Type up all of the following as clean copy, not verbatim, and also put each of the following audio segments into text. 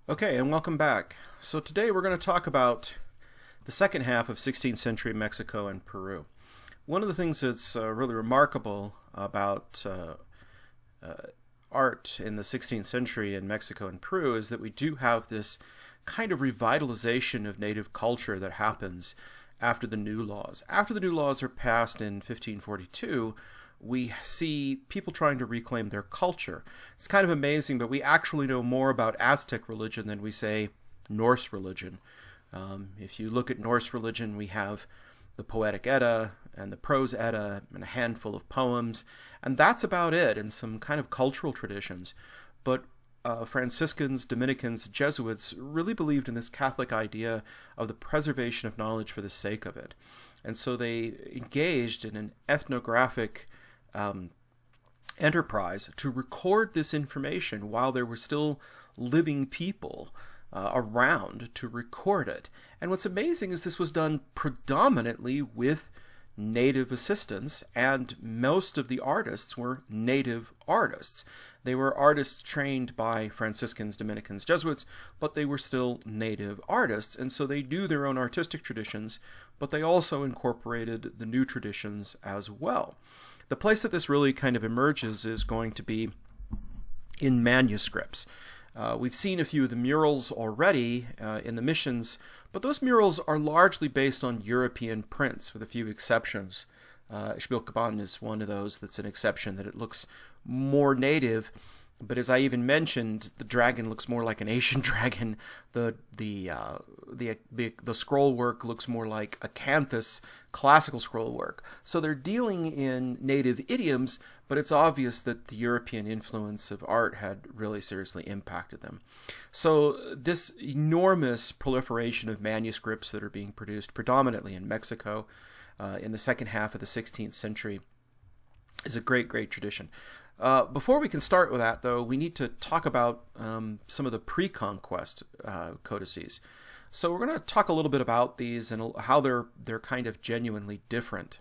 Okay, and welcome back. So today we're going to talk about the second half of 16th century Mexico and Peru. One of the things that's really remarkable about art in the 16th century in Mexico and Peru is that we do have this kind of revitalization of native culture that happens after the new laws. After the new laws are passed in 1542, we see people trying to reclaim their culture. It's kind of amazing, but we actually know more about Aztec religion than we say Norse religion. If you look at Norse religion, we have the Poetic Edda and the Prose Edda and a handful of poems, and that's about it, and some kind of cultural traditions. But Franciscans, Dominicans, Jesuits really believed in this Catholic idea of the preservation of knowledge for the sake of it. And so they engaged in an ethnographic enterprise to record this information while there were still living people around to record it. And what's amazing is this was done predominantly with native assistance, and most of the artists were native artists. They were artists trained by Franciscans, Dominicans, Jesuits, but they were still native artists, and so they knew their own artistic traditions, but they also incorporated the new traditions as well. The place that this really kind of emerges is going to be in manuscripts. We've seen a few of the murals already in the missions, but those murals are largely based on European prints, with a few exceptions. Xbilcaban is one of those that's an exception, that it looks more native. But as I even mentioned, the dragon looks more like an Asian dragon. The scroll work looks more like acanthus classical scroll work. So they're dealing in native idioms, but it's obvious that the European influence of art had really seriously impacted them. So this enormous proliferation of manuscripts that are being produced predominantly in Mexico in the second half of the 16th century is a great tradition. Before we can start with that, though, we need to talk about some of the pre-conquest codices. So we're going to talk a little bit about these and how they're kind of genuinely different.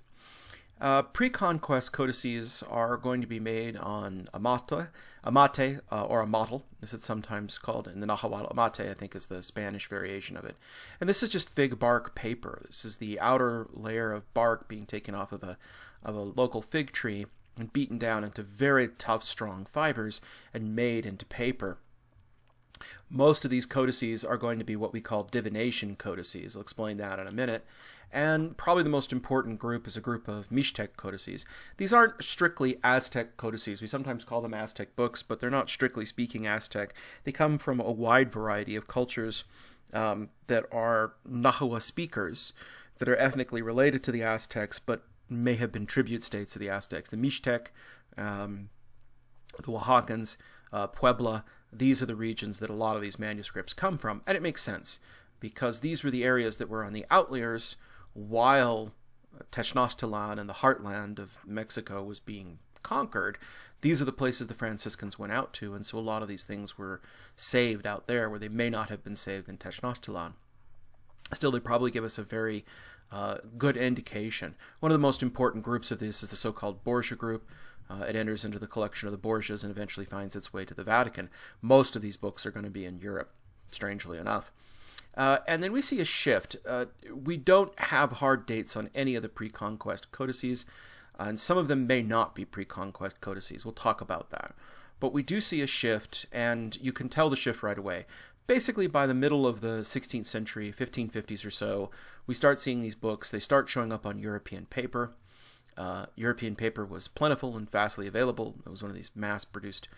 Pre-conquest codices are going to be made on amate, or a model, as it's sometimes called. In the Nahuatl, amate, I think, is the Spanish variation of it. And this is just fig bark paper. This is the outer layer of bark being taken off of a local fig tree and beaten down into very tough, strong fibers and made into paper. Most of these codices are going to be what we call divination codices. I'll explain that in a minute. And probably the most important group is a group of Mixtec codices. These aren't strictly Aztec codices. We sometimes call them Aztec books, but they're not strictly speaking Aztec. They come from a wide variety of cultures that are Nahua speakers, that are ethnically related to the Aztecs, but may have been tribute states of the Aztecs. The Mixtec, the Oaxacans, Puebla, these are the regions that a lot of these manuscripts come from. And it makes sense, because these were the areas that were on the outliers while Tenochtitlan and the heartland of Mexico was being conquered. These are the places the Franciscans went out to, and so a lot of these things were saved out there where they may not have been saved in Tenochtitlan. Still, they probably give us a very good indication. One of the most important groups of this is the so-called Borgia group. It enters into the collection of the Borgias and eventually finds its way to the Vatican. Most of these books are going to be in Europe, strangely enough. And then we see a shift. We don't have hard dates on any of the pre-conquest codices, and some of them may not be pre-conquest codices. We'll talk about that. But we do see a shift, and you can tell the shift right away. Basically, by the middle of the 16th century, 1550s or so, we start seeing these books. They start showing up on European paper. European paper was plentiful and vastly available. It was one of these mass-produced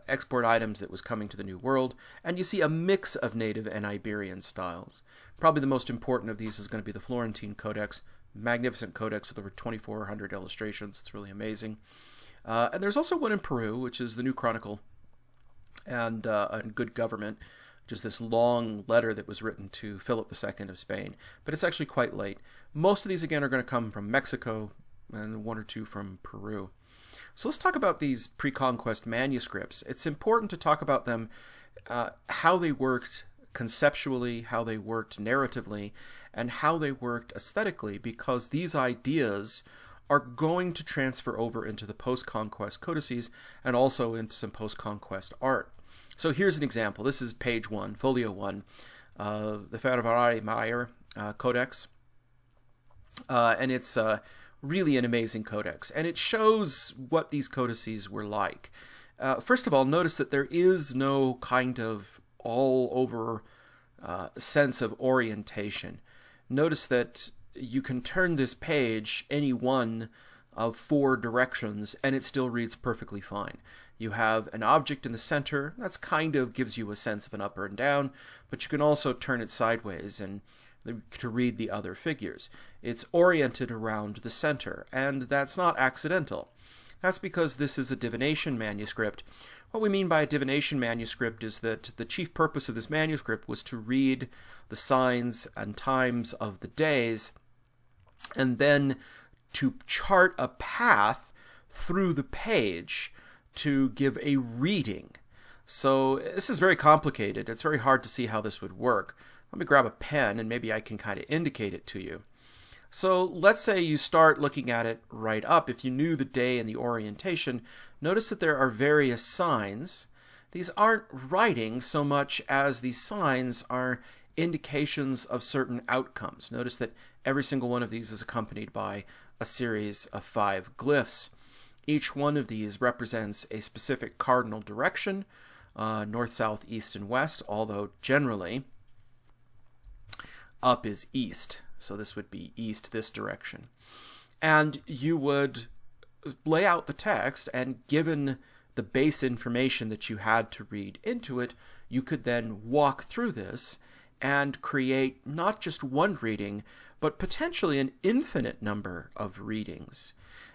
export items that was coming to the New World. And you see a mix of native and Iberian styles. Probably the most important of these is going to be the Florentine Codex. Magnificent codex with over 2,400 illustrations. It's really amazing. And there's also one in Peru, which is the New Chronicle and Good Government, which is this long letter that was written to Philip II of Spain. But it's actually quite late. Most of these, again, are going to come from Mexico, and one or two from Peru. So let's talk about these pre-conquest manuscripts. It's important to talk about them, how they worked conceptually, how they worked narratively, and how they worked aesthetically, because these ideas are going to transfer over into the post-conquest codices and also into some post-conquest art. So here's an example. This is page 1, folio 1, the Ferrari-Meyer Codex. And it's really an amazing codex. And it shows what these codices were like. First of all, notice that there is no kind of all-over sense of orientation. Notice that you can turn this page any one of 4 directions and it still reads perfectly fine. You have an object in the center, that's kind of gives you a sense of an up and down, but you can also turn it sideways and to read the other figures. It's oriented around the center, and that's not accidental. That's because this is a divination manuscript. What we mean by a divination manuscript is that the chief purpose of this manuscript was to read the signs and times of the days, and then to chart a path through the page to give a reading. So this is very complicated. It's very hard to see how this would work. Let me grab a pen and maybe I can kind of indicate it to you. So let's say you start looking at it right up. If you knew the day and the orientation, notice that there are various signs. These aren't writing so much as these signs are indications of certain outcomes. Notice that every single one of these is accompanied by a series of 5 glyphs. Each one of these represents a specific cardinal direction, north, south, east, and west, although generally up is east. So this would be east, this direction. And you would lay out the text, and given the base information that you had to read into it, you could then walk through this and create not just one reading, but potentially an infinite number of readings.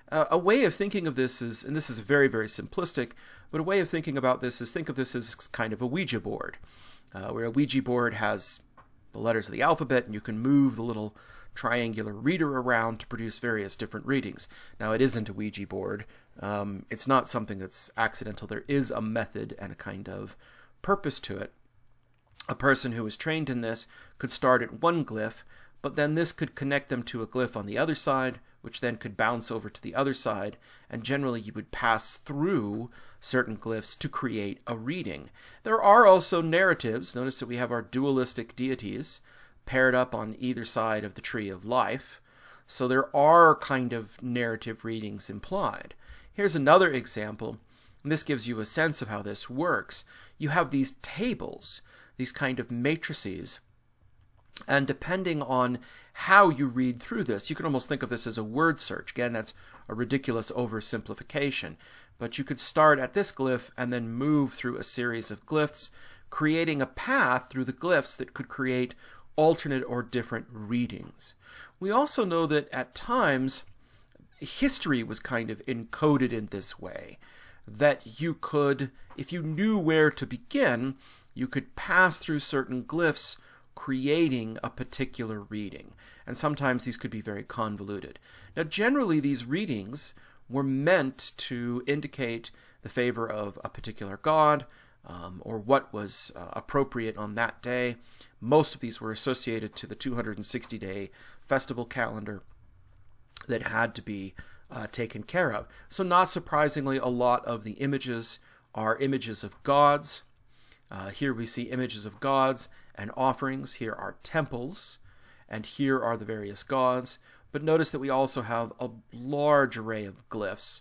A way of thinking of this is, and this is very, very simplistic, but a way of thinking about this is think of this as kind of a Ouija board, where a Ouija board has the letters of the alphabet, and you can move the little triangular reader around to produce various different readings. Now, it isn't a Ouija board. It's not something that's accidental. There is a method and a kind of purpose to it. A person who is trained in this could start at one glyph, but then this could connect them to a glyph on the other side, which then could bounce over to the other side, and generally you would pass through certain glyphs to create a reading. There are also narratives. Notice that we have our dualistic deities paired up on either side of the tree of life, so there are kind of narrative readings implied. Here's another example, and this gives you a sense of how this works. You have these tables, these kind of matrices, and depending on how you read through this, you can almost think of this as a word search. Again, that's a ridiculous oversimplification. But you could start at this glyph and then move through a series of glyphs, creating a path through the glyphs that could create alternate or different readings. We also know that at times, history was kind of encoded in this way, that you could, if you knew where to begin, you could pass through certain glyphs creating a particular reading. And sometimes these could be very convoluted. Now, generally, these readings were meant to indicate the favor of a particular god or what was appropriate on that day. Most of these were associated to the 260-day festival calendar that had to be taken care of. So not surprisingly, a lot of the images are images of gods. Here we see images of gods and offerings. Here are temples, and here are the various gods. But notice that we also have a large array of glyphs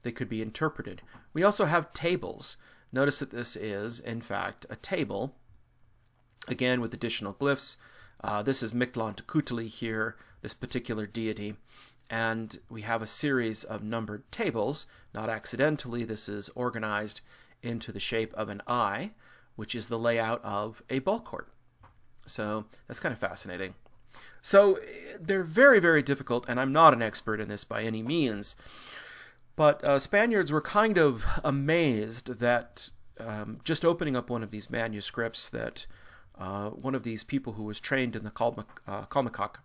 that could be interpreted. We also have tables. Notice that this is, in fact, a table, again with additional glyphs. This is Mictlantecuhtli here, this particular deity. And we have a series of numbered tables. Not accidentally, this is organized into the shape of an eye, which is the layout of a ball court. So that's kind of fascinating. So they're very, very difficult, and I'm not an expert in this by any means. But Spaniards were kind of amazed that just opening up one of these manuscripts that one of these people who was trained in the Kalmakak,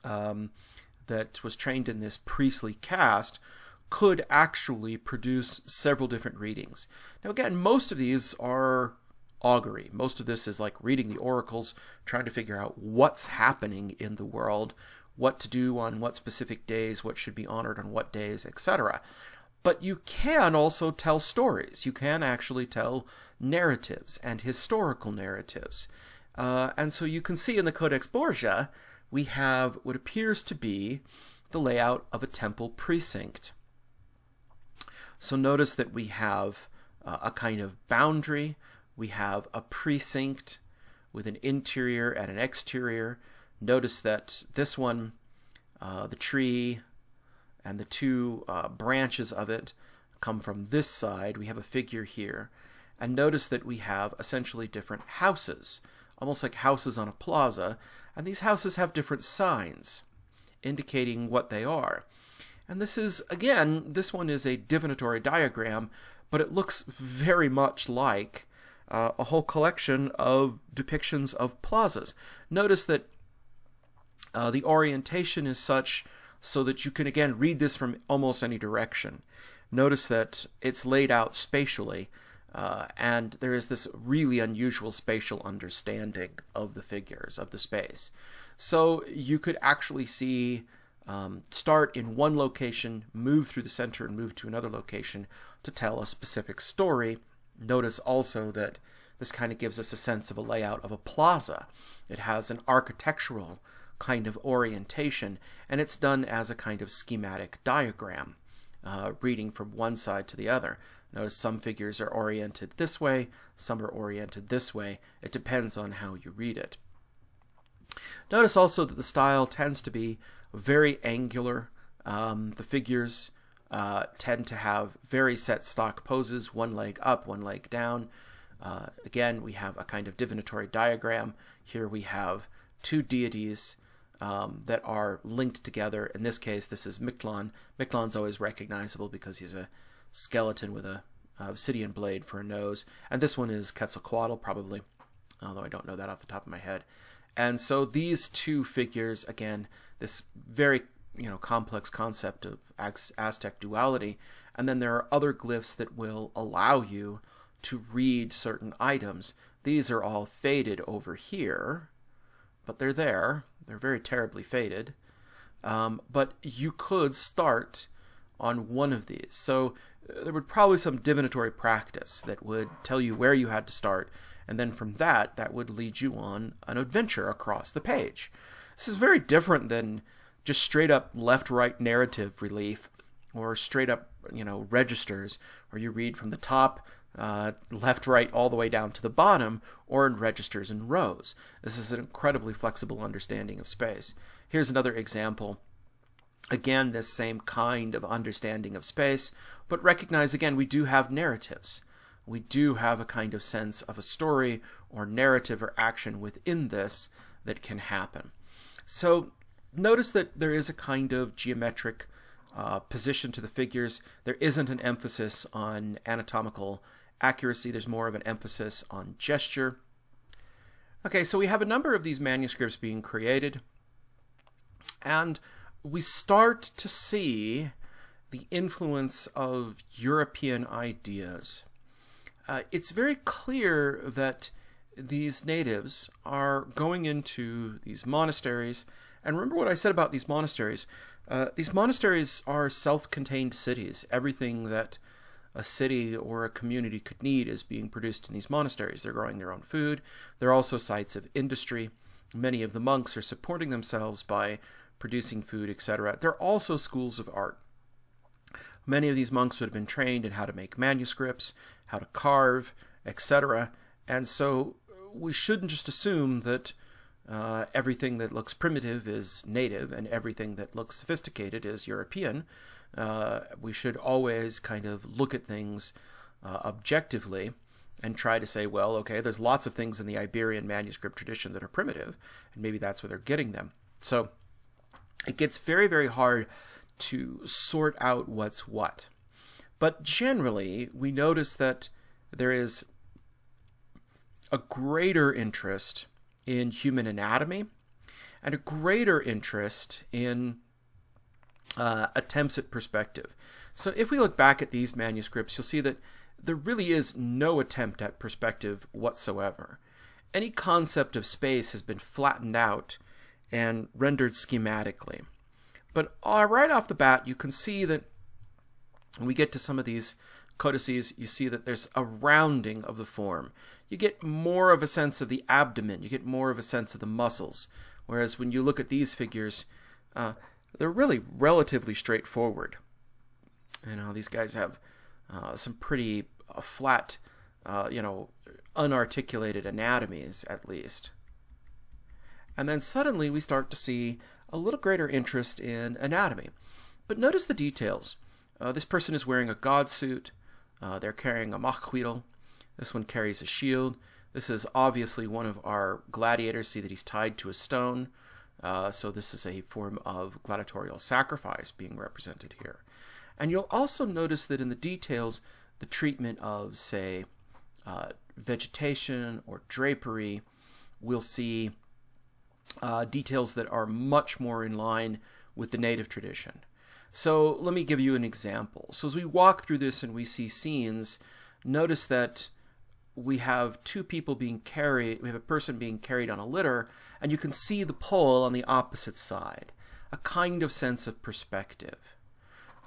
that was trained in this priestly caste, could actually produce several different readings. Now again, most of these are augury. Most of this is like reading the oracles, trying to figure out what's happening in the world, what to do on what specific days, what should be honored on what days, etc. But you can also tell stories. You can actually tell narratives and historical narratives. And so you can see in the Codex Borgia, we have what appears to be the layout of a temple precinct. So notice that we have a kind of boundary. We have a precinct with an interior and an exterior. Notice that this one, the tree and the two branches of it come from this side. We have a figure here. And notice that we have essentially different houses, almost like houses on a plaza. And these houses have different signs indicating what they are. And this is, again, this one is a divinatory diagram, but it looks very much like a whole collection of depictions of plazas. Notice that the orientation is such so that you can, again, read this from almost any direction. Notice that it's laid out spatially, and there is this really unusual spatial understanding of the figures, of the space. So you could actually see start in one location, move through the center, and move to another location to tell a specific story. Notice also that this kind of gives us a sense of a layout of a plaza. It has an architectural kind of orientation, and it's done as a kind of schematic diagram, reading from one side to the other. Notice some figures are oriented this way, some are oriented this way. It depends on how you read it. Notice also that the style tends to be very angular. The figures tend to have very set stock poses, one leg up, one leg down. Again, we have a kind of divinatory diagram. Here we have two deities that are linked together. In this case, this is Mictlan. Mictlan's always recognizable because he's a skeleton with a obsidian blade for a nose. And this one is Quetzalcoatl, probably, although I don't know that off the top of my head. And so these two figures, again, this very complex concept of Aztec duality. And then there are other glyphs that will allow you to read certain items. These are all faded over here, but they're there. They're very terribly faded. But you could start on one of these. So there would probably some divinatory practice that would tell you where you had to start, and then from that would lead you on an adventure across the page. This is very different than just straight up left-right narrative relief, or straight up registers, where you read from the top, left, right, all the way down to the bottom, or in registers and rows. This is an incredibly flexible understanding of space. Here's another example. Again, this same kind of understanding of space, but recognize, again, we do have narratives. We do have a kind of sense of a story or narrative or action within this that can happen. So notice that there is a kind of geometric position to the figures. There isn't an emphasis on anatomical accuracy. There's more of an emphasis on gesture. Okay, so we have a number of these manuscripts being created, and we start to see the influence of European ideas. It's very clear that these natives are going into these monasteries. And remember what I said about these monasteries. These monasteries are self-contained cities. Everything that a city or a community could need is being produced in these monasteries. They're growing their own food. They're also sites of industry. Many of the monks are supporting themselves by producing food, etc. They're also schools of art. Many of these monks would have been trained in how to make manuscripts, how to carve, etc. And so we shouldn't just assume that everything that looks primitive is native and everything that looks sophisticated is European. We should always kind of look at things objectively and try to say, well, okay, there's lots of things in the Iberian manuscript tradition that are primitive, and maybe that's where they're getting them. So it gets very, very hard to sort out what's what. But generally, we notice that there is a greater interest in human anatomy and a greater interest in attempts at perspective. So if we look back at these manuscripts, you'll see that there really is no attempt at perspective whatsoever. Any concept of space has been flattened out and rendered schematically. But right off the bat, you can see that When we get to some of these codices, you see that there's a rounding of the form. You get more of a sense of the abdomen. You get more of a sense of the muscles. Whereas when you look at these figures, they're really relatively straightforward. You know, these guys have some pretty flat, unarticulated anatomies, at least. And then suddenly we start to see a little greater interest in anatomy. But notice the details. This person is wearing a god suit. They're carrying a machahuitl. This one carries a shield. This is obviously one of our gladiators. See that he's tied to a stone. So this is a form of gladiatorial sacrifice being represented here. And you'll also notice that in the details, the treatment of, say, vegetation or drapery, we'll see details that are much more in line with the native tradition. So let me give you an example. So as we walk through this and we see scenes, notice that we have two people being carried, we have a person being carried on a litter, and you can see the pole on the opposite side, a kind of sense of perspective.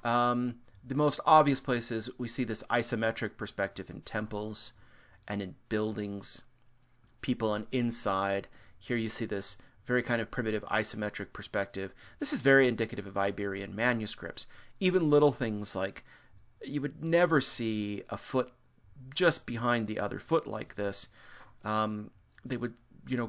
The most obvious places we see this isometric perspective in temples and in buildings, people on inside. Here you see this very kind of primitive isometric perspective. This is very indicative of Iberian manuscripts. Even little things like you would never see a foot just behind the other foot like this. They would,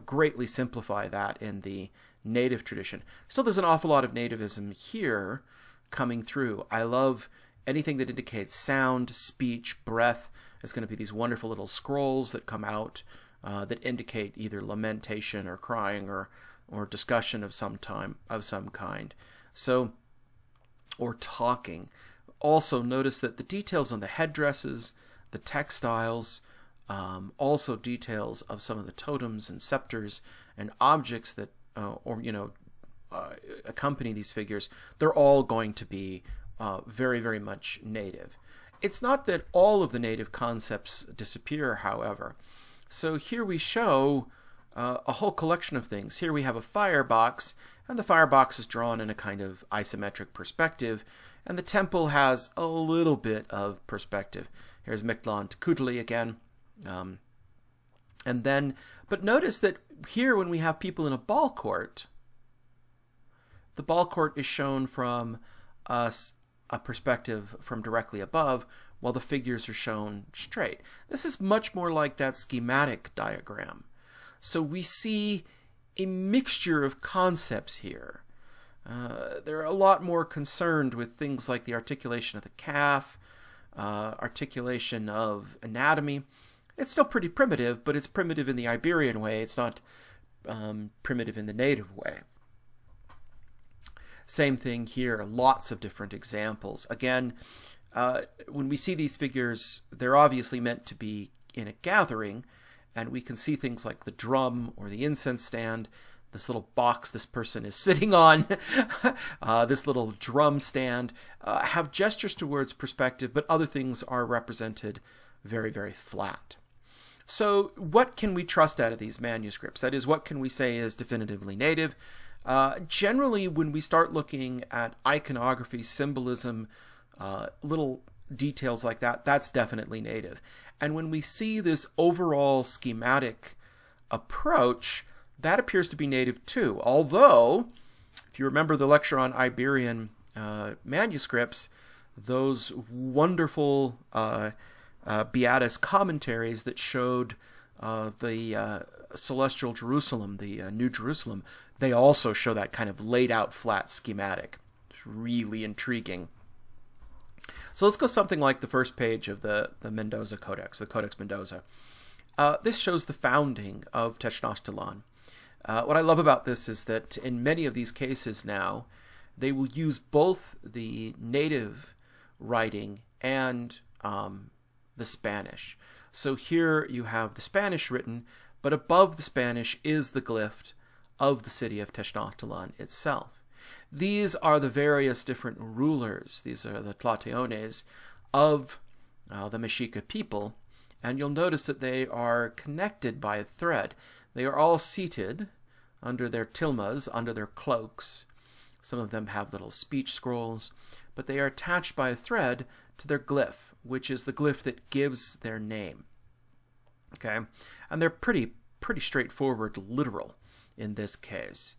greatly simplify that in the native tradition. Still, there's an awful lot of nativism here coming through. I love anything that indicates sound, speech, breath. It's going to be these wonderful little scrolls that come out that indicate either lamentation or crying or discussion of some kind. So, or talking. Also notice that the details on the headdresses, the textiles, also details of some of the totems and scepters and objects that accompany these figures, they're all going to be very, very much native. It's not that all of the native concepts disappear, however. So here we show a whole collection of things. Here we have a firebox, and the firebox is drawn in a kind of isometric perspective, and the temple has a little bit of perspective. Here's Mictlan Tecutli again. But notice that here when we have people in a ball court, the ball court is shown from a perspective from directly above, while the figures are shown straight. This is much more like that schematic diagram. So we see a mixture of concepts here. They're a lot more concerned with things like the articulation of the calf, articulation of anatomy. It's still pretty primitive, but it's primitive in the Iberian way. It's not primitive in the native way. Same thing here, lots of different examples. Again, when we see these figures, they're obviously meant to be in a gathering, and we can see things like the drum or the incense stand, this little box this person is sitting on, this little drum stand, have gestures towards perspective, but other things are represented very, very flat. So what can we trust out of these manuscripts? That is, what can we say is definitively native? Generally, when we start looking at iconography, symbolism, little details like that, that's definitely native. And when we see this overall schematic approach, that appears to be native too. Although, if you remember the lecture on Iberian manuscripts, those wonderful Beatus commentaries that showed the celestial Jerusalem, the New Jerusalem, they also show that kind of laid out flat schematic. It's really intriguing. So let's go something like the first page of the Mendoza Codex, the Codex Mendoza. This shows the founding of Tenochtitlan. What I love about this is that in many of these cases now, they will use both the native writing and the Spanish. So here you have the Spanish written, but above the Spanish is the glyph of the city of Tenochtitlan itself. These are the various different rulers. These are the Tlateones of the Mexica people, and you'll notice that they are connected by a thread. They are all seated under their tilmas, under their cloaks. Some of them have little speech scrolls, but they are attached by a thread to their glyph, which is the glyph that gives their name. Okay, and they're pretty straightforward, literal in this case.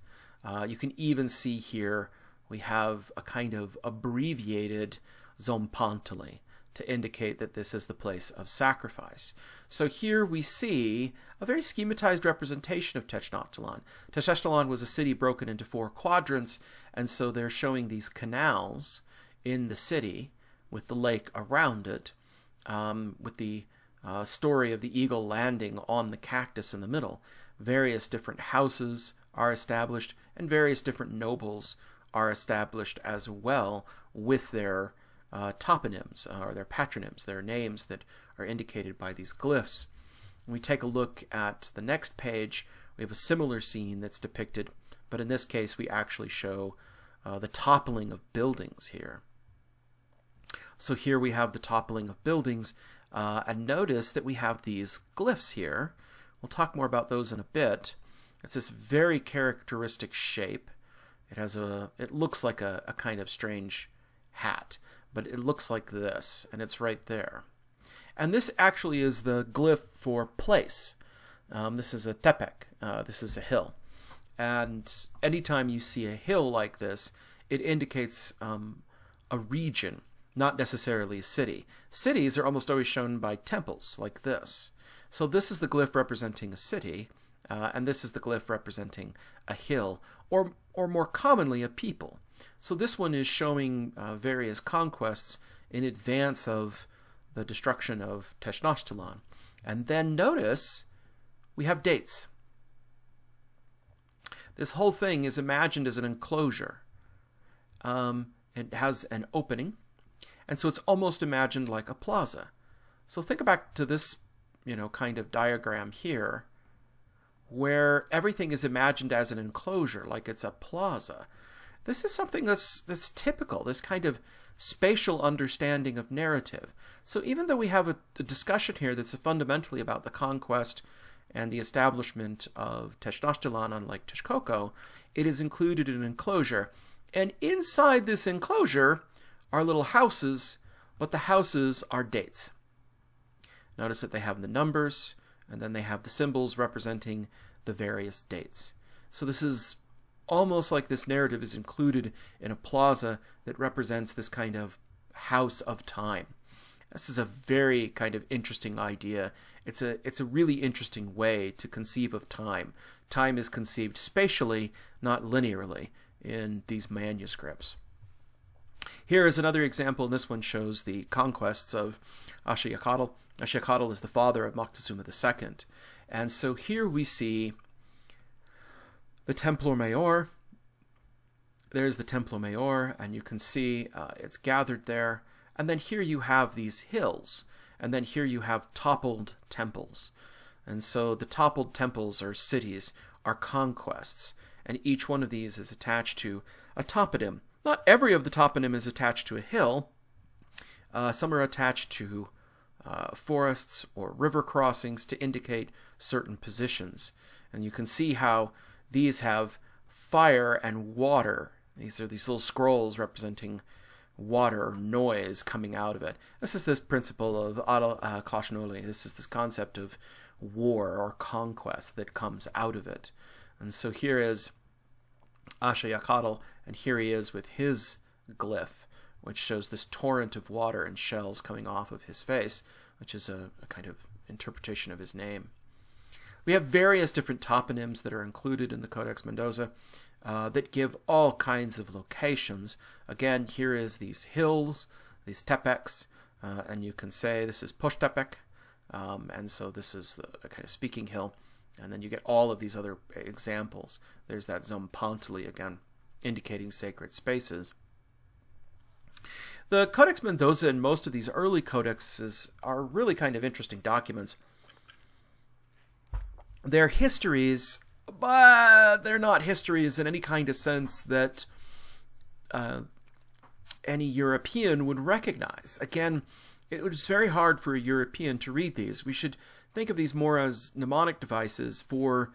You can even see here we have a kind of abbreviated Zompantali to indicate that this is the place of sacrifice. So here we see a very schematized representation of Tenochtitlan. Tenochtitlan was a city broken into 4 quadrants, and so they're showing these canals in the city with the lake around it, with the story of the eagle landing on the cactus in the middle. Various different houses are established, and various different nobles are established as well with their toponyms, or their patronyms, their names that are indicated by these glyphs. When we take a look at the next page, we have a similar scene that's depicted, but in this case we actually show the toppling of buildings here. So here we have the toppling of buildings, and notice that we have these glyphs here. We'll talk more about those in a bit. It's this very characteristic shape. It looks like a kind of strange hat, but it looks like this, and it's right there. And this actually is the glyph for place. This is a tepek. This is a hill. And anytime you see a hill like this, it indicates a region, not necessarily a city. Cities are almost always shown by temples, like this. So this is the glyph representing a city, and this is the glyph representing a hill, or more commonly, a people. So this one is showing various conquests in advance of the destruction of Tenochtitlan. And then notice we have dates. This whole thing is imagined as an enclosure. It has an opening, and so it's almost imagined like a plaza. So think back to this, kind of diagram here, where everything is imagined as an enclosure, like it's a plaza. This is something that's typical, this kind of spatial understanding of narrative. So even though we have a discussion here that's fundamentally about the conquest and the establishment of Tenochtitlan on Lake Texcoco, it is included in an enclosure. And inside this enclosure are little houses, but the houses are dates. Notice that they have the numbers, and then they have the symbols representing the various dates. So this is almost like this narrative is included in a plaza that represents this kind of house of time. This is a very kind of interesting idea. It's a really interesting way to conceive of time. Time is conceived spatially, not linearly, in these manuscripts. Here is another example, and this one shows the conquests of Ashayacatl. Ashayacatl is the father of Moctezuma II. And so here we see the Templo Mayor. There's the Templo Mayor, and you can see it's gathered there. And then here you have these hills, and then here you have toppled temples. And so the toppled temples or cities are conquests, and each one of these is attached to a toponym. Not every of the toponym is attached to a hill. Some are attached to forests or river crossings to indicate certain positions. And you can see how these have fire and water. These are these little scrolls representing water or noise coming out of it. This is this principle of Adal-Klashnoli. This is this concept of war or conquest that comes out of it. And so here is Ashayacatl, and here he is with his glyph, which shows this torrent of water and shells coming off of his face, which is a kind of interpretation of his name. We have various different toponyms that are included in the Codex Mendoza that give all kinds of locations. Again, here is these hills, these tepeks, and you can say this is Poshtepek, and so this is the kind of speaking hill. And then you get all of these other examples. There's that Zompantli again, indicating sacred spaces. The Codex Mendoza and most of these early codexes are really kind of interesting documents. They're histories, but they're not histories in any kind of sense that any European would recognize. Again, it was very hard for a European to read these. We should think of these more as mnemonic devices for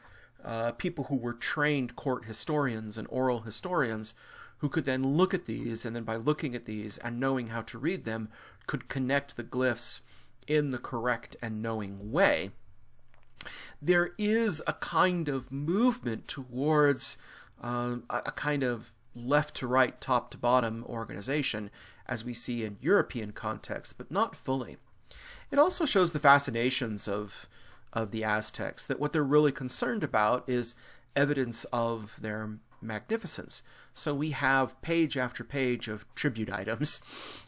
people who were trained court historians and oral historians who could then look at these, and then by looking at these and knowing how to read them, could connect the glyphs in the correct and knowing way. There is a kind of movement towards a kind of left to right, top to bottom organization, as we see in European context, but not fully. It also shows the fascinations of the Aztecs, that what they're really concerned about is evidence of their magnificence. So we have page after page of tribute items.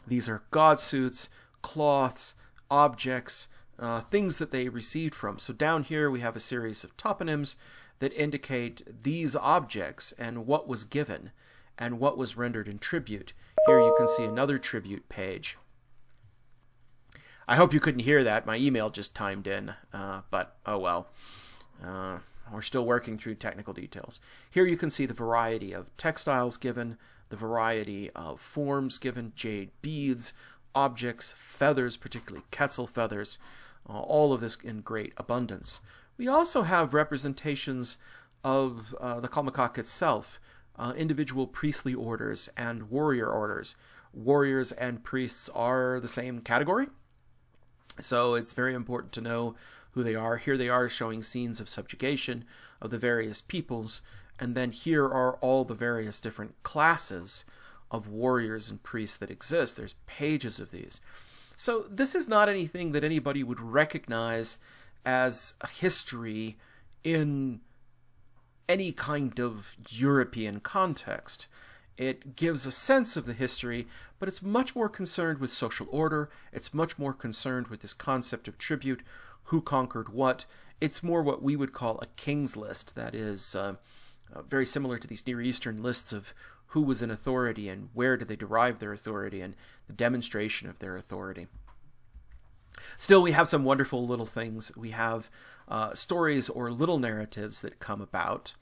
These are god suits, cloths, objects, things that they received from. So down here we have a series of toponyms that indicate these objects and what was given and what was rendered in tribute. Here you can see another tribute page. I hope you couldn't hear that. My email just timed in, but oh well. We're still working through technical details. Here you can see the variety of textiles given, the variety of forms given, jade beads, objects, feathers, particularly quetzal feathers, all of this in great abundance. We also have representations of the Kalmakak itself, individual priestly orders and warrior orders. Warriors and priests are the same category, so it's very important to know who they are. Here they are showing scenes of subjugation of the various peoples, and then here are all the various different classes of warriors and priests that exist. There's pages of these. So this is not anything that anybody would recognize as a history in any kind of European context. It gives a sense of the history, but it's much more concerned with social order. It's much more concerned with this concept of tribute, who conquered what. It's more what we would call a king's list. That is very similar to these Near Eastern lists of who was in authority and where did they derive their authority and the demonstration of their authority. Still, we have some wonderful little things. We have stories or little narratives that come about.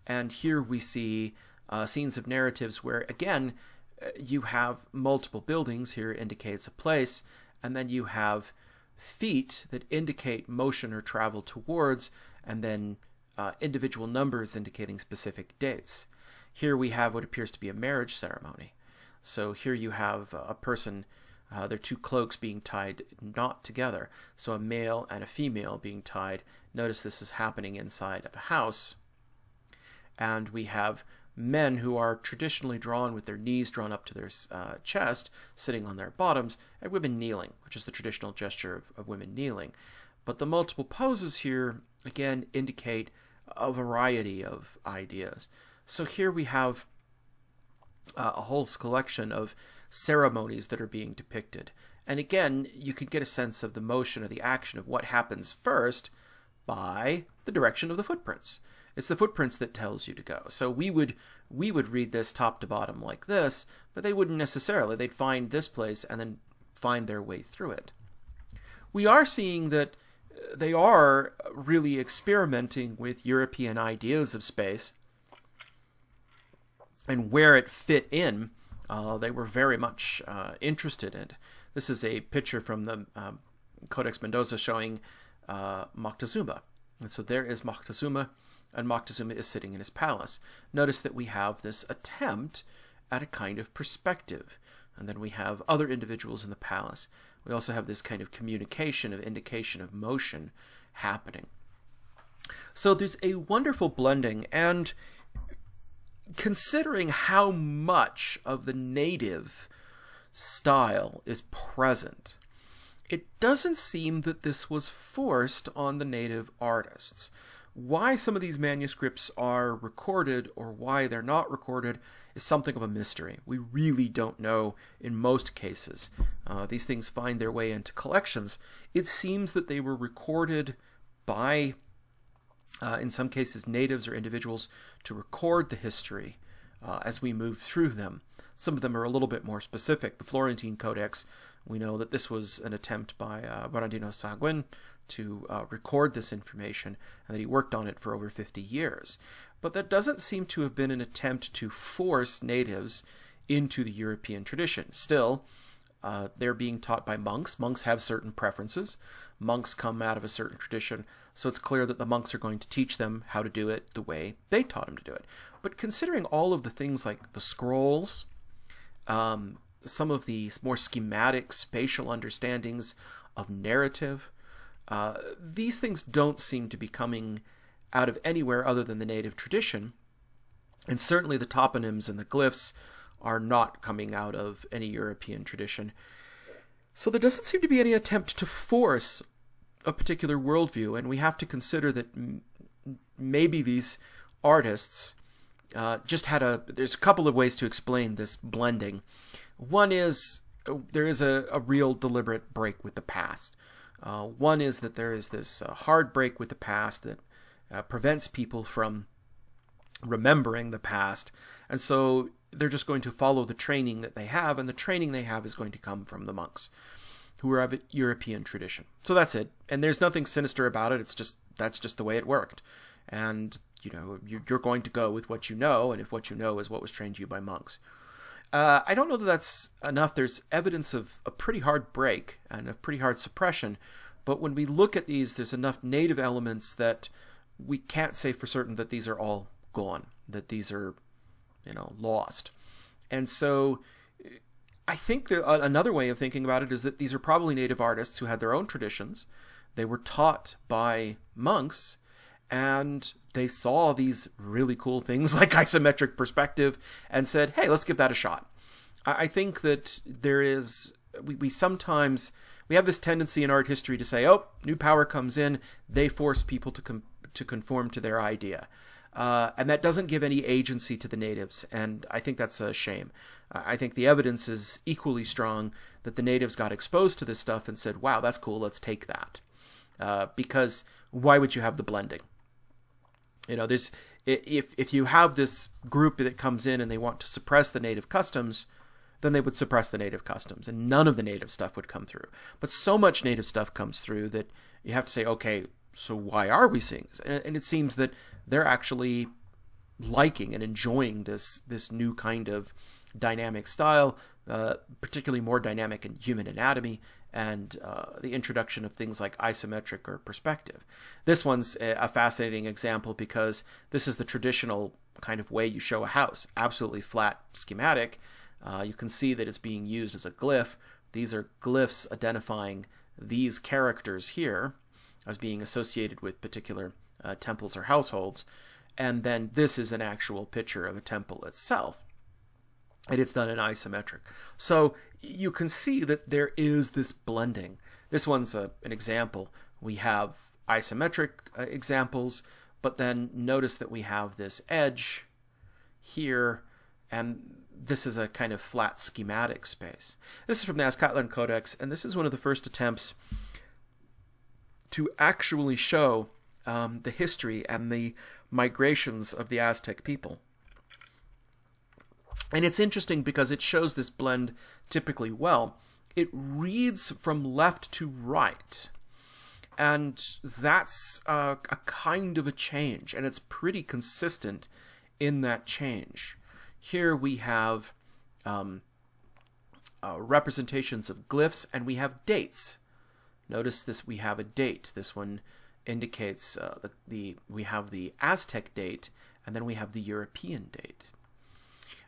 And here we see scenes of narratives where, again, you have multiple buildings. Here indicates a place. And then you have feet that indicate motion or travel towards, and then individual numbers indicating specific dates. Here we have what appears to be a marriage ceremony. So here you have a person, their two cloaks being tied not together. So a male and a female being tied. Notice this is happening inside of a house. And we have men who are traditionally drawn with their knees drawn up to their chest, sitting on their bottoms, and women kneeling, which is the traditional gesture of women kneeling. But the multiple poses here, again, indicate a variety of ideas. So here we have a whole collection of ceremonies that are being depicted. And again, you can get a sense of the motion or the action of what happens first by the direction of the footprints. It's the footprints that tells you to go. So we would read this top to bottom like this, but they wouldn't necessarily. They'd find this place and then find their way through it. We are seeing that they are really experimenting with European ideas of space and where it fit in. They were very much interested in. This is a picture from the Codex Mendoza showing Moctezuma. And so there is Moctezuma, and Moctezuma is sitting in his palace. Notice that we have this attempt at a kind of perspective. And then we have other individuals in the palace. We also have this kind of communication, of indication of motion happening. So there's a wonderful blending, and considering how much of the native style is present, it doesn't seem that this was forced on the native artists. Why some of these manuscripts are recorded or why they're not recorded is something of a mystery. We really don't know in most cases. These things find their way into collections. It seems that they were recorded by, in some cases, natives or individuals to record the history as we move through them. Some of them are a little bit more specific. The Florentine Codex, we know that this was an attempt by Bernardino Sahagún to record this information, and that he worked on it for over 50 years. But that doesn't seem to have been an attempt to force natives into the European tradition. Still, they're being taught by monks. Monks have certain preferences. monks come out of a certain tradition, so it's clear that the monks are going to teach them how to do it the way they taught them to do it. But considering all of the things like the scrolls, some of the more schematic spatial understandings of narrative, these things don't seem to be coming out of anywhere other than the native tradition. And certainly the toponyms and the glyphs are not coming out of any European tradition. So there doesn't seem to be any attempt to force a particular worldview, and we have to consider that maybe these artists just had there's a couple of ways to explain this blending. One is there is a real deliberate break with the past. One is that there is this hard break with the past that prevents people from remembering the past, and so they're just going to follow the training that they have, and the training they have is going to come from the monks who are of European tradition. So that's it, and there's nothing sinister about it. That's just the way it worked, and you're going to go with what you know, and if what you know is what was trained to you by monks. I don't know that that's enough. There's evidence of a pretty hard break and a pretty hard suppression, but when we look at these, there's enough native elements that we can't say for certain that these are all gone, that these are, lost. And so I think another way of thinking about it is that these are probably native artists who had their own traditions. They were taught by monks, and they saw these really cool things like isometric perspective and said, hey, let's give that a shot. I think that there is, we sometimes, we have this tendency in art history to say, oh, new power comes in, they force people to conform to their idea. And that doesn't give any agency to the natives, and I think that's a shame. I think the evidence is equally strong that the natives got exposed to this stuff and said, wow, that's cool, let's take that. Because why would you have the blending? If you have this group that comes in and they want to suppress the native customs, then they would suppress the native customs, and none of the native stuff would come through. But so much native stuff comes through that you have to say, okay, so why are we seeing this? And it seems that they're actually liking and enjoying this new kind of dynamic style, particularly more dynamic in human anatomy, and the introduction of things like isometric or perspective. This one's a fascinating example because this is the traditional kind of way you show a house, absolutely flat schematic. You can see that it's being used as a glyph. These are glyphs identifying these characters here as being associated with particular temples or households, and then this is an actual picture of a temple itself, and it's done in isometric. So you can see that there is this blending. This one's an example. We have isometric examples, but then notice that we have this edge here, and this is a kind of flat schematic space. This is from the Azcatlan Codex, and this is one of the first attempts to actually show the history and the migrations of the Aztec people. And it's interesting because it shows this blend typically well. It reads from left to right, and that's a kind of a change, and it's pretty consistent in that change. Here we have representations of glyphs, and we have dates. Notice this, we have a date. This one indicates we have the Aztec date, and then we have the European date.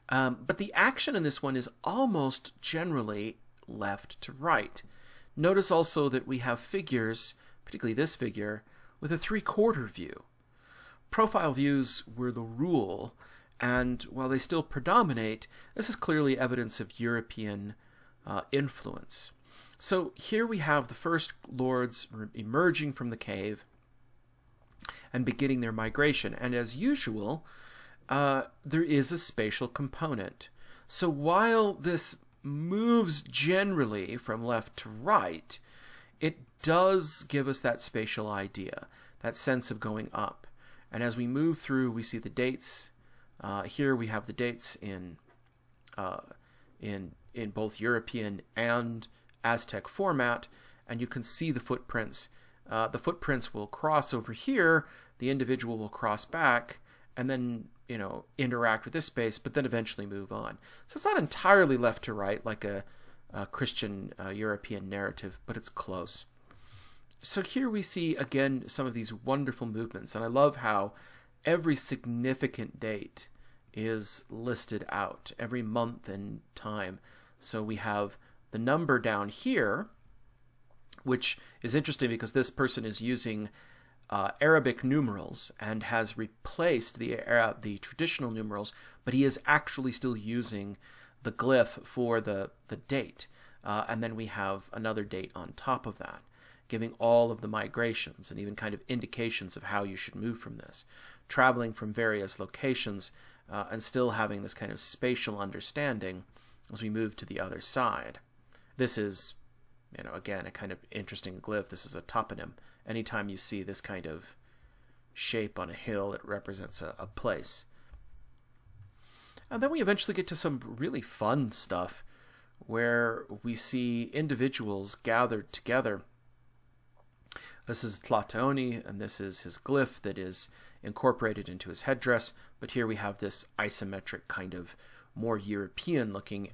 But the action in this one is almost generally left to right. Notice also that we have figures, particularly this figure, with a three-quarter view. Profile views were the rule, and while they still predominate, this is clearly evidence of European influence. So here we have the first lords emerging from the cave and beginning their migration. And as usual, there is a spatial component. So while this moves generally from left to right, it does give us that spatial idea, that sense of going up. And as we move through, we see the dates. Here we have the dates in both European and Aztec format, and you can see the footprints. The footprints will cross over here, the individual will cross back, and then interact with this space, but then eventually move on. So it's not entirely left to right like a Christian European narrative, but it's close. So here we see, again, some of these wonderful movements, and I love how every significant date is listed out, every month and time. So we have the number down here, which is interesting because this person is using Arabic numerals and has replaced the traditional numerals, but he is actually still using the glyph for the date. And then we have another date on top of that, giving all of the migrations and even kind of indications of how you should move from this, traveling from various locations and still having this kind of spatial understanding as we move to the other side. This is, again, a kind of interesting glyph. This is a toponym. Anytime you see this kind of shape on a hill, it represents a place. And then we eventually get to some really fun stuff where we see individuals gathered together. This is Tlatoani, and this is his glyph that is incorporated into his headdress. But here we have this isometric kind of more European-looking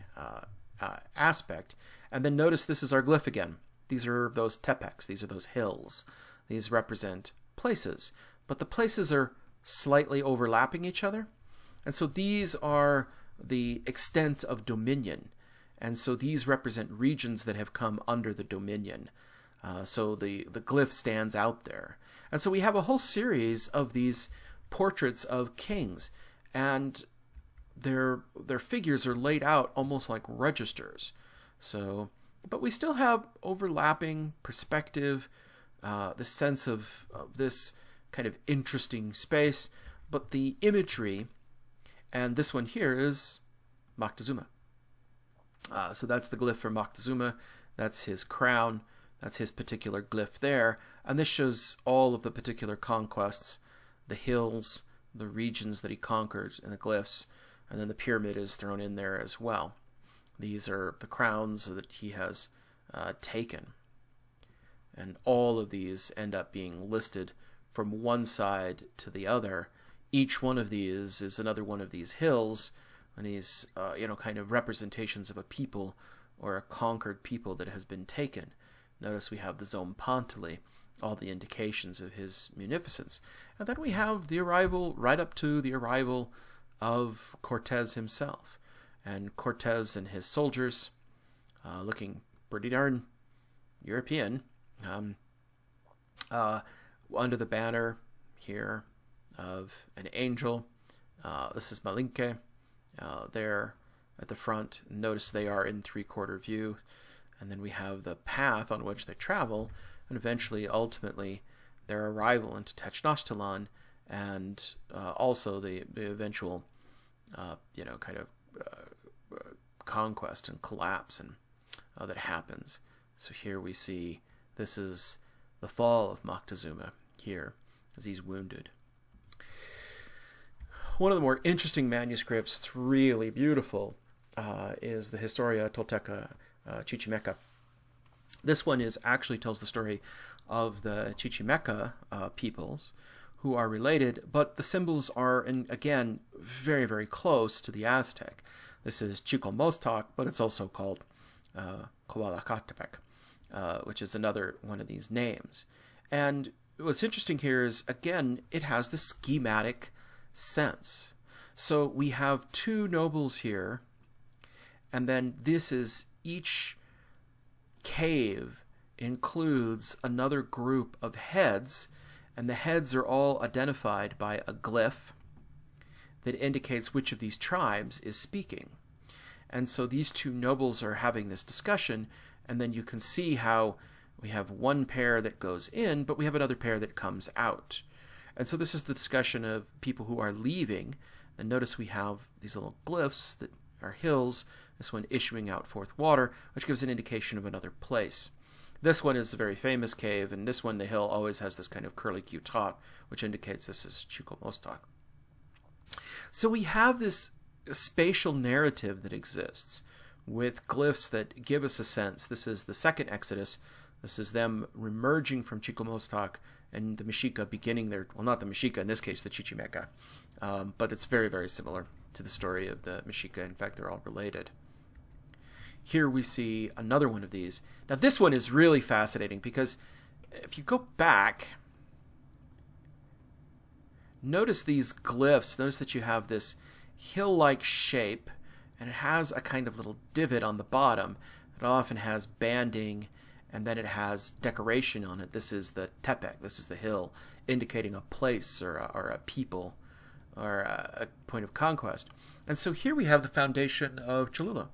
aspect. And then notice this is our glyph again. These are those tepecs. These are those hills. These represent places. But the places are slightly overlapping each other. And so these are the extent of dominion. And so these represent regions that have come under the dominion. So the glyph stands out there. And so we have a whole series of these portraits of kings. And their figures are laid out almost like registers. So, but we still have overlapping perspective, the sense of this kind of interesting space. But the imagery, and this one here is Moctezuma. So that's the glyph for Moctezuma. That's his crown. That's his particular glyph there. And this shows all of the particular conquests, the hills, the regions that he conquered, and the glyphs. And then the pyramid is thrown in there as well. These are the crowns that he has taken. And all of these end up being listed from one side to the other. Each one of these is another one of these hills, and these, kind of representations of a people or a conquered people that has been taken. Notice we have the Zompantli, all the indications of his munificence. And then we have the arrival, right up to the arrival of Cortez himself. And Cortez and his soldiers, looking pretty darn European, under the banner here of an angel. This is Malinke there at the front. Notice they are in three-quarter view. And then we have the path on which they travel, and eventually, ultimately, their arrival into Tenochtitlan, and also the eventual, conquest and collapse and that happens. So here we see this is the fall of Moctezuma here as he's wounded. One of the more interesting manuscripts, it's really beautiful, is the Historia Tolteca Chichimeca. This one actually tells the story of the Chichimeca peoples who are related, but the symbols are, again, very, very close to the Aztec. This is Chicomostoc, but it's also called Coalacatepec, which is another one of these names. And what's interesting here is, again, it has the schematic sense. So we have two nobles here, and then this is each cave includes another group of heads, and the heads are all identified by a glyph that indicates which of these tribes is speaking. And so these two nobles are having this discussion, and then you can see how we have one pair that goes in, but we have another pair that comes out. And so this is the discussion of people who are leaving. And notice we have these little glyphs that are hills, this one issuing out forth water, which gives an indication of another place. This one is a very famous cave, and this one, the hill, always has this kind of curly-Q top, which indicates this is Chicomostoc. So we have this spatial narrative that exists with glyphs that give us a sense. This is the second Exodus. This is them emerging from Chicomostoc and the Mexica beginning their, well, not the Mexica, in this case, the Chichimeca. But it's very, very similar to the story of the Mexica. In fact, they're all related. Here we see another one of these. Now, this one is really fascinating because If you go back, notice these glyphs. Notice that you have this hill-like shape, and it has a kind of little divot on the bottom. It often has banding, and then it has decoration on it. This is the tepek, this is the hill, indicating a place or a people or a point of conquest. And so here we have the foundation of Cholula.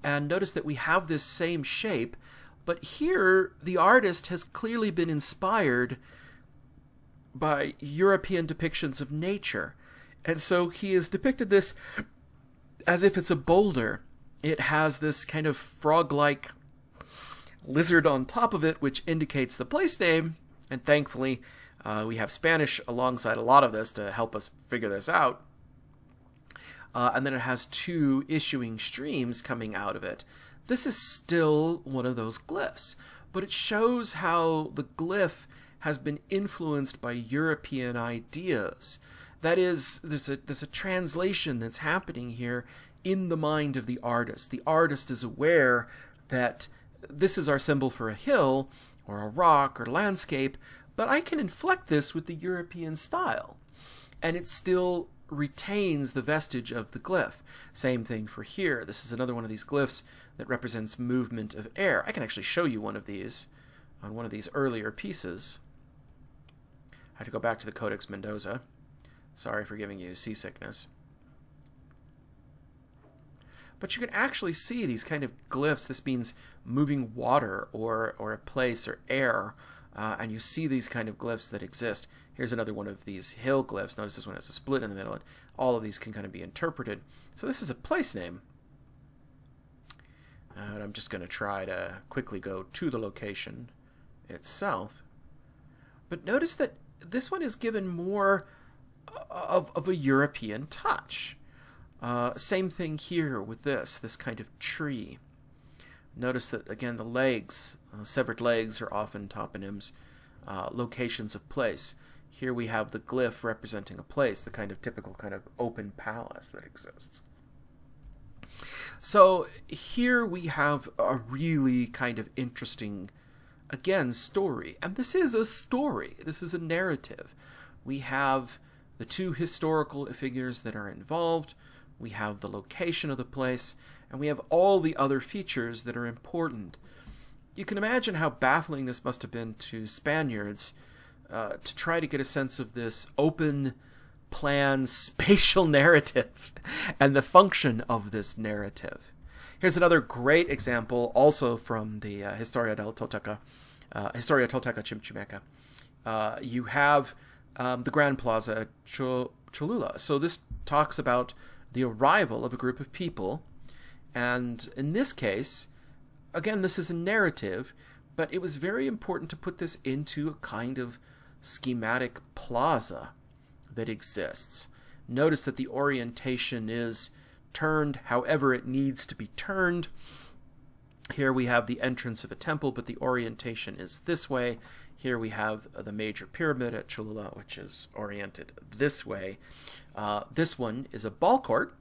And notice that we have this same shape, but here the artist has clearly been inspired by European depictions of nature. And so he has depicted this as if it's a boulder. It has this kind of frog-like lizard on top of it, which indicates the place name. And thankfully, we have Spanish alongside a lot of this to help us figure this out. And then it has two issuing streams coming out of it. This is still one of those glyphs, but it shows how the glyph has been influenced by European ideas. That is, there's a translation that's happening here in the mind of the artist. The artist is aware that this is our symbol for a hill or a rock or landscape, but I can inflect this with the European style. And it still retains the vestige of the glyph. Same thing for here. This is another one of these glyphs that represents movement of air. I can actually show you one of these on one of these earlier pieces. I have to go back to the Codex Mendoza. Sorry for giving you seasickness. But you can actually see these kind of glyphs. This means moving water or a place or air. And you see these kind of glyphs that exist. Here's another one of these hill glyphs. Notice this one has a split in the middle. And all of these can kind of be interpreted. So this is a place name. And I'm just going to try to quickly go to the location itself. But notice that this one is given more of a European touch. Same thing here with this kind of tree. Notice that, again, the legs, severed legs are often toponyms, locations of place. Here we have the glyph representing a place, the kind of typical kind of open palace that exists. So here we have a really kind of interesting, again, story. And this is a story. This is a narrative. We have the two historical figures that are involved. We have the location of the place. And we have all the other features that are important. You can imagine how baffling this must have been to Spaniards to try to get a sense of this open plan spatial narrative and the function of this narrative. Here's another great example, also from the Historia Tolteca Chimchimeca. You have the Grand Plaza at Cholula. So this talks about the arrival of a group of people. And in this case, again, this is a narrative, but it was very important to put this into a kind of schematic plaza that exists. Notice that the orientation is turned however it needs to be turned. Here we have the entrance of a temple, but the orientation is this way. Here we have the major pyramid at Cholula, which is oriented this way. This one is a ball court.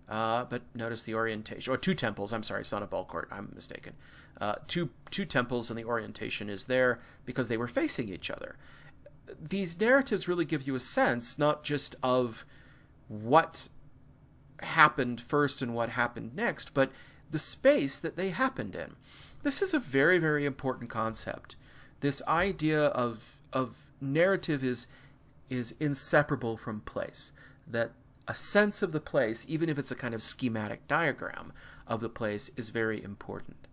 But notice the orientation, or two temples, I'm sorry, it's not a ball court, I'm mistaken. Two temples, and the orientation is there because they were facing each other. These narratives really give you a sense, not just of what happened first and what happened next, but the space that they happened in. This is a very, very important concept. This idea of narrative is inseparable from place, that a sense of the place, even if it's a kind of schematic diagram of the place, is very important.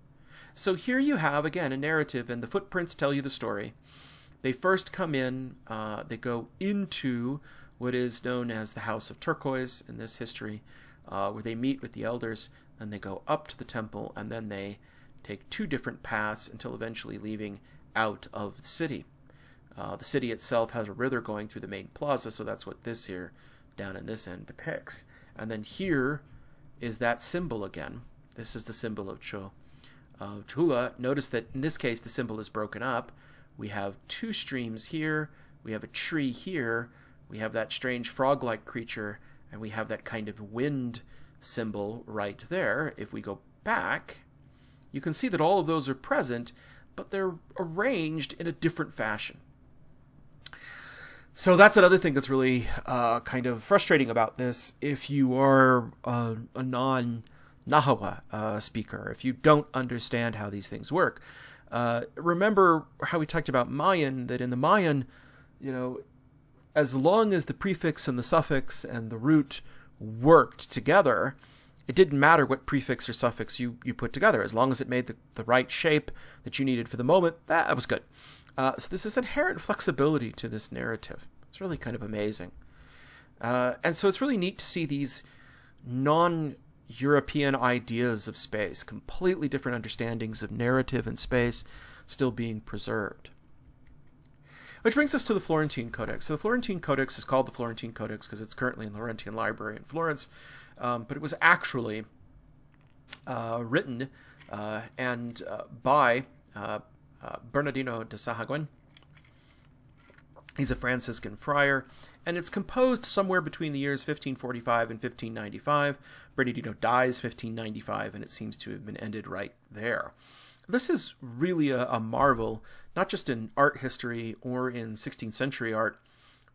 So here you have, again, a narrative, and the footprints tell you the story. They first come in, they go into what is known as the House of Turquoise in this history, where they meet with the elders, and they go up to the temple, and then they take two different paths until eventually leaving out of the city. The city itself has a river going through the main plaza, so that's what this here down in this end depicts. And then here is that symbol again. This is the symbol of Cholula. Notice that in this case the symbol is broken up. We have two streams here, we have a tree here, we have that strange frog-like creature, and we have that kind of wind symbol right there. If we go back, you can see that all of those are present, but they're arranged in a different fashion. So that's another thing that's really kind of frustrating about this. If you are a non-Nahuatl speaker, if you don't understand how these things work, remember how we talked about Mayan, that in the Mayan, as long as the prefix and the suffix and the root worked together, it didn't matter what prefix or suffix you put together. As long as it made the right shape that you needed for the moment, that was good. So there's this inherent flexibility to this narrative. It's really kind of amazing. And so it's really neat to see these non-European ideas of space, completely different understandings of narrative and space, still being preserved. Which brings us to the Florentine Codex. So the Florentine Codex is called the Florentine Codex because it's currently in the Laurentian Library in Florence, but it was actually written by Bernardino de Sahagún. He's a Franciscan friar, and it's composed somewhere between the years 1545 and 1595. Bernardino dies 1595, and it seems to have been ended right there. This is really a marvel, not just in art history or in 16th century art,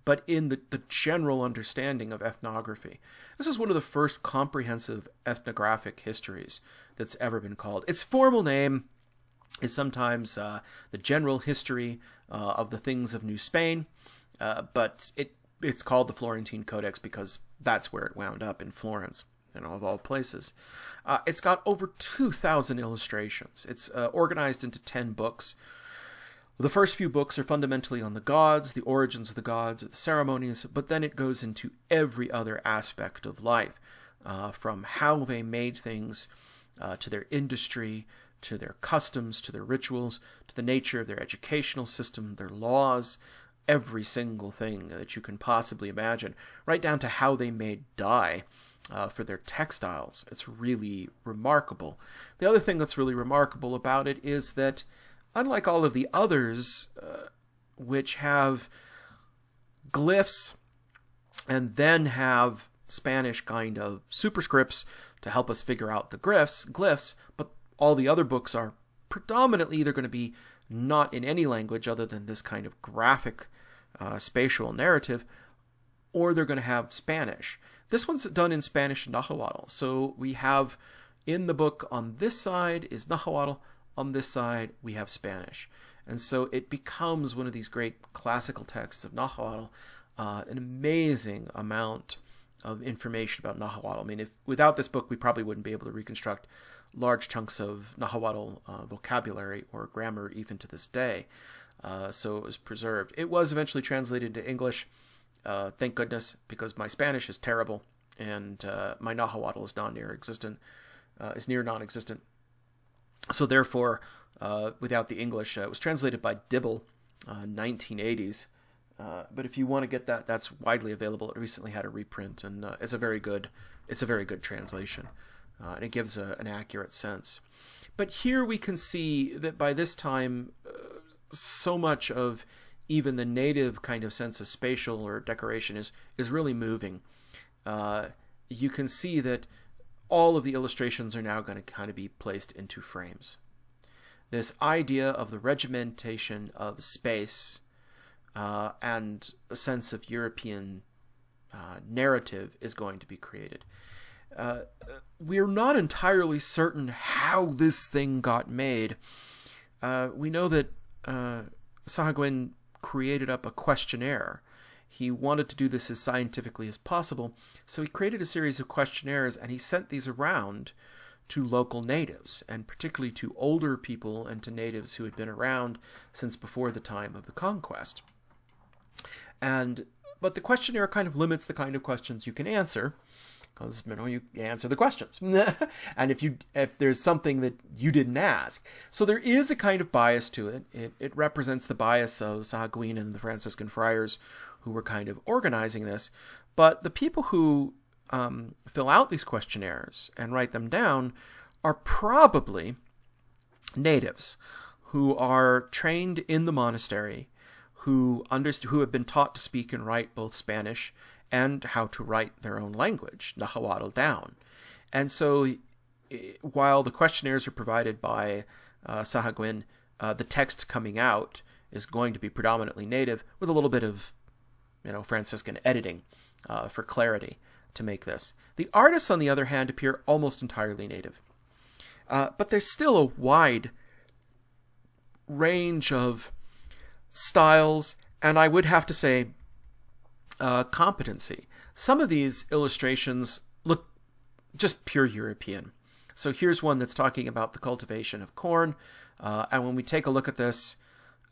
but in the general understanding of ethnography. This is one of the first comprehensive ethnographic histories that's ever been called. Its formal name is sometimes the General History of the Things of New Spain, but it's called the Florentine Codex because that's where it wound up, in Florence, of all places. It's got over 2,000 illustrations. It's organized into 10 books. The first few books are fundamentally on the gods, the origins of the gods, or the ceremonies, but then it goes into every other aspect of life, from how they made things, to their industry, to their customs, to their rituals, to the nature of their educational system, their laws, every single thing that you can possibly imagine, right down to how they made dye for their textiles. It's really remarkable. The other thing that's really remarkable about it is that, unlike all of the others, which have glyphs and then have Spanish kind of superscripts to help us figure out the glyphs, but all the other books are predominantly either going to be not in any language other than this kind of graphic spatial narrative, or they're going to have Spanish. This one's done in Spanish and Nahuatl. So we have in the book on this side is Nahuatl, on this side we have Spanish. And so it becomes one of these great classical texts of Nahuatl, an amazing amount of information about Nahuatl. I mean, without this book, we probably wouldn't be able to reconstruct large chunks of Nahuatl vocabulary or grammar even to this day. So it was preserved. It was eventually translated into English, thank goodness, because my Spanish is terrible and my Nahuatl is near non-existent. So therefore, without the English, it was translated by Dibble, 1980s. But if you want to get that, that's widely available. It recently had a reprint, and it's a very good translation, and it gives an accurate sense. But here we can see that by this time, so much of even the native kind of sense of spatial or decoration is really moving. You can see that all of the illustrations are now going to kind of be placed into frames. This idea of the regimentation of space and a sense of European narrative is going to be created. We're not entirely certain how this thing got made. We know that Sahagún created up a questionnaire. He wanted to do this as scientifically as possible, so he created a series of questionnaires and he sent these around to local natives, and particularly to older people and to natives who had been around since before the time of the conquest. But the questionnaire kind of limits the kind of questions you can answer, because you answer the questions, and if there's something that you didn't ask. So there is a kind of bias to it. It represents the bias of Sahagún and the Franciscan friars who were kind of organizing this. But the people who fill out these questionnaires and write them down are probably natives who are trained in the monastery, who have been taught to speak and write both Spanish and how to write their own language, Nahuatl, down. And so while the questionnaires are provided by Sahagún, the text coming out is going to be predominantly native with a little bit of, Franciscan editing for clarity to make this. The artists, on the other hand, appear almost entirely native. But there's still a wide range of styles, and I would have to say competency. Some of these illustrations look just pure European. So here's one that's talking about the cultivation of corn, and when we take a look at this,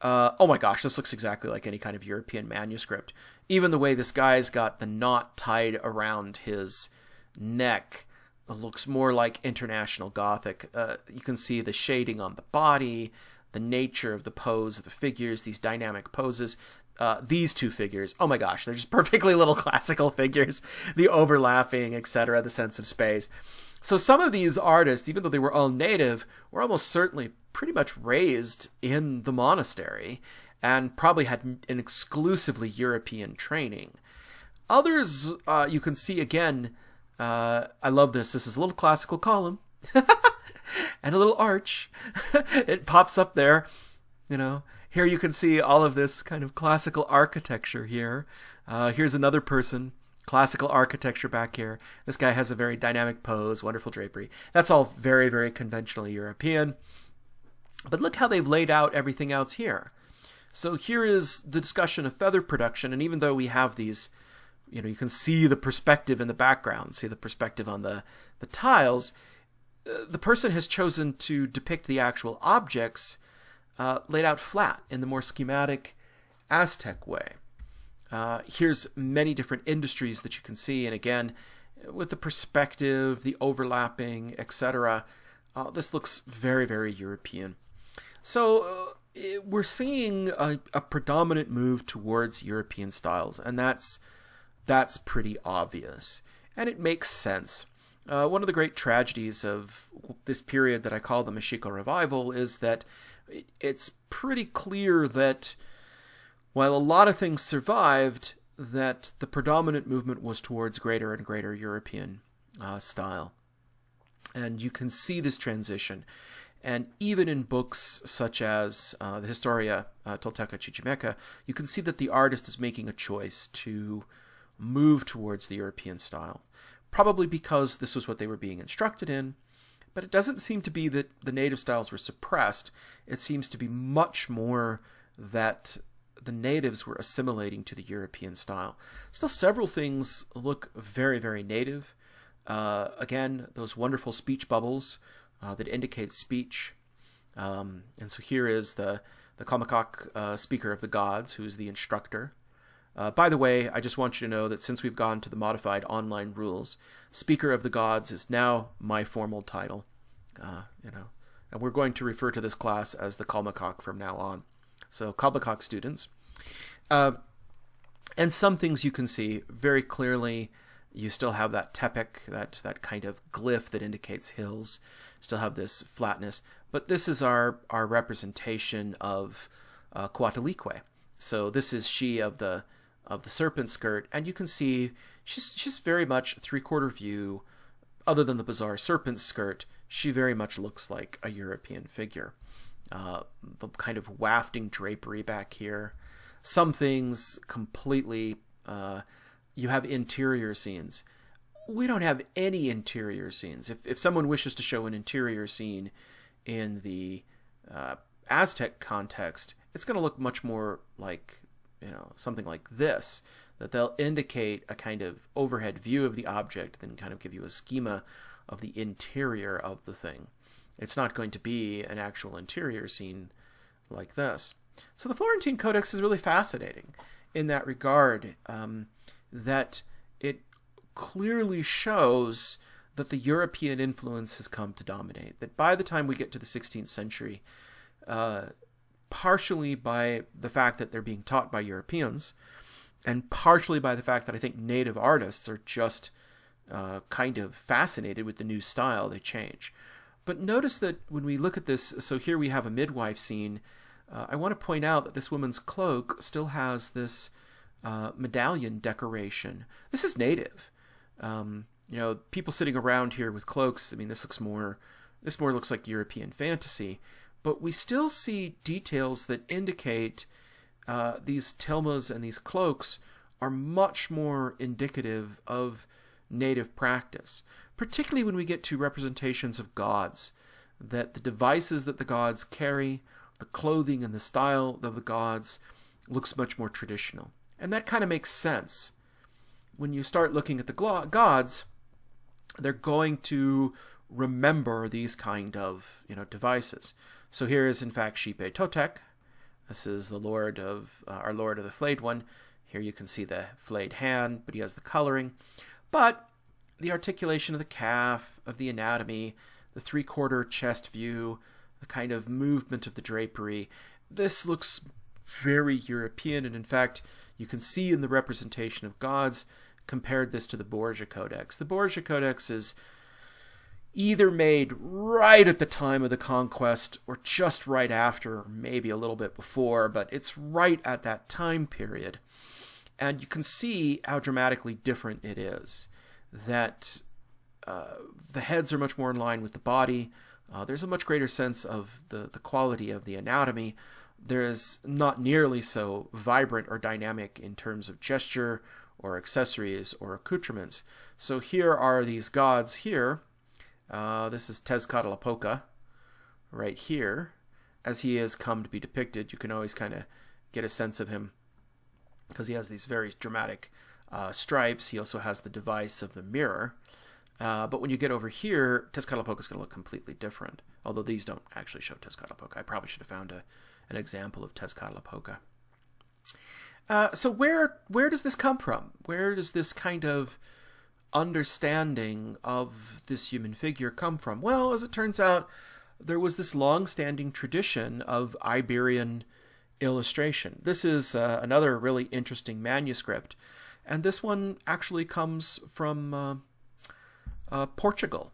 oh my gosh, this looks exactly like any kind of European manuscript. Even the way this guy's got the knot tied around his neck looks more like International Gothic. You can see the shading on the body, the nature of the pose of the figures, these dynamic poses. These two figures, oh my gosh, they're just perfectly little classical figures. The overlapping, etc., the sense of space. So some of these artists, even though they were all native, were almost certainly pretty much raised in the monastery and probably had an exclusively European training. Others, you can see again, I love this. This is a little classical column and a little arch. It pops up there, Here you can see all of this kind of classical architecture here. Here's another person. Classical architecture back here. This guy has a very dynamic pose, wonderful drapery. That's all very, very conventionally European. But look how they've laid out everything else here. So here is the discussion of feather production, and even though we have these, you can see the perspective in the background, see the perspective on the tiles, the person has chosen to depict the actual objects laid out flat in the more schematic Aztec way. Here's many different industries that you can see, and again, with the perspective, the overlapping, etc., this looks very, very European. So we're seeing a predominant move towards European styles, and that's pretty obvious, and it makes sense. One of the great tragedies of this period that I call the Mexico Revival is that it's pretty clear that while a lot of things survived, that the predominant movement was towards greater and greater European style. And you can see this transition. And even in books such as the Historia Tolteca Chichimeca, you can see that the artist is making a choice to move towards the European style. Probably because this was what they were being instructed in, but it doesn't seem to be that the native styles were suppressed. It seems to be much more that the natives were assimilating to the European style. Still, several things look very, very native. Again, those wonderful speech bubbles that indicate speech. And so here is the Kalmakak speaker of the gods, who's the instructor. By the way, I just want you to know that since we've gone to the modified online rules, Speaker of the Gods is now my formal title. And we're going to refer to this class as the Kalmakak from now on. So Kalmakak students. And some things you can see very clearly. You still have that tepek, that kind of glyph that indicates hills. Still have this flatness. But this is our representation of Coatlicue. So this is she of the serpent skirt, and you can see she's very much three-quarter view. Other than the bizarre serpent skirt, she very much looks like a European figure. The kind of wafting drapery back here. Some things completely... you have interior scenes. We don't have any interior scenes. If someone wishes to show an interior scene in the Aztec context, it's going to look much more like, something like this, that they'll indicate a kind of overhead view of the object, then kind of give you a schema of the interior of the thing. It's not going to be an actual interior scene like this. So the Florentine Codex is really fascinating in that regard, that it clearly shows that the European influence has come to dominate. That by the time we get to the 16th century, partially by the fact that they're being taught by Europeans, and partially by the fact that I think native artists are just kind of fascinated with the new style, they change. But notice that when we look at this, so here we have a midwife scene. I want to point out that this woman's cloak still has this medallion decoration. This is native. People sitting around here with cloaks, I mean, this more looks like European fantasy. but we still see details that indicate these tilmas and these cloaks are much more indicative of native practice, particularly when we get to representations of gods, that the devices that the gods carry, the clothing and the style of the gods looks much more traditional. And that kind of makes sense. When you start looking at the gods, they're going to remember these kind of devices. So here is in fact Xipe Totec. This is the Lord of our Lord of the Flayed One. Here you can see the flayed hand, but he has the coloring. But the articulation of the calf, of the anatomy, the three-quarter chest view, the kind of movement of the drapery, this looks very European. And in fact, you can see in the representation of gods, compared this to the Borgia Codex. The Borgia Codex is either made right at the time of the conquest or just right after, or maybe a little bit before, but it's right at that time period. And you can see how dramatically different it is. That the heads are much more in line with the body. There's a much greater sense of the quality of the anatomy. There is not nearly so vibrant or dynamic in terms of gesture or accessories or accoutrements. So here are these gods here. This is Tezcatlipoca right here. As he has come to be depicted, you can always kind of get a sense of him because he has these very dramatic stripes. He also has the device of the mirror. But when you get over here, Tezcatlipoca is going to look completely different. Although these don't actually show Tezcatlipoca. I probably should have found an example of Tezcatlipoca. So where does this come from? Where does this kind of understanding of this human figure come from? Well, as it turns out, there was this long-standing tradition of Iberian illustration. This is another really interesting manuscript, and this one actually comes from Portugal.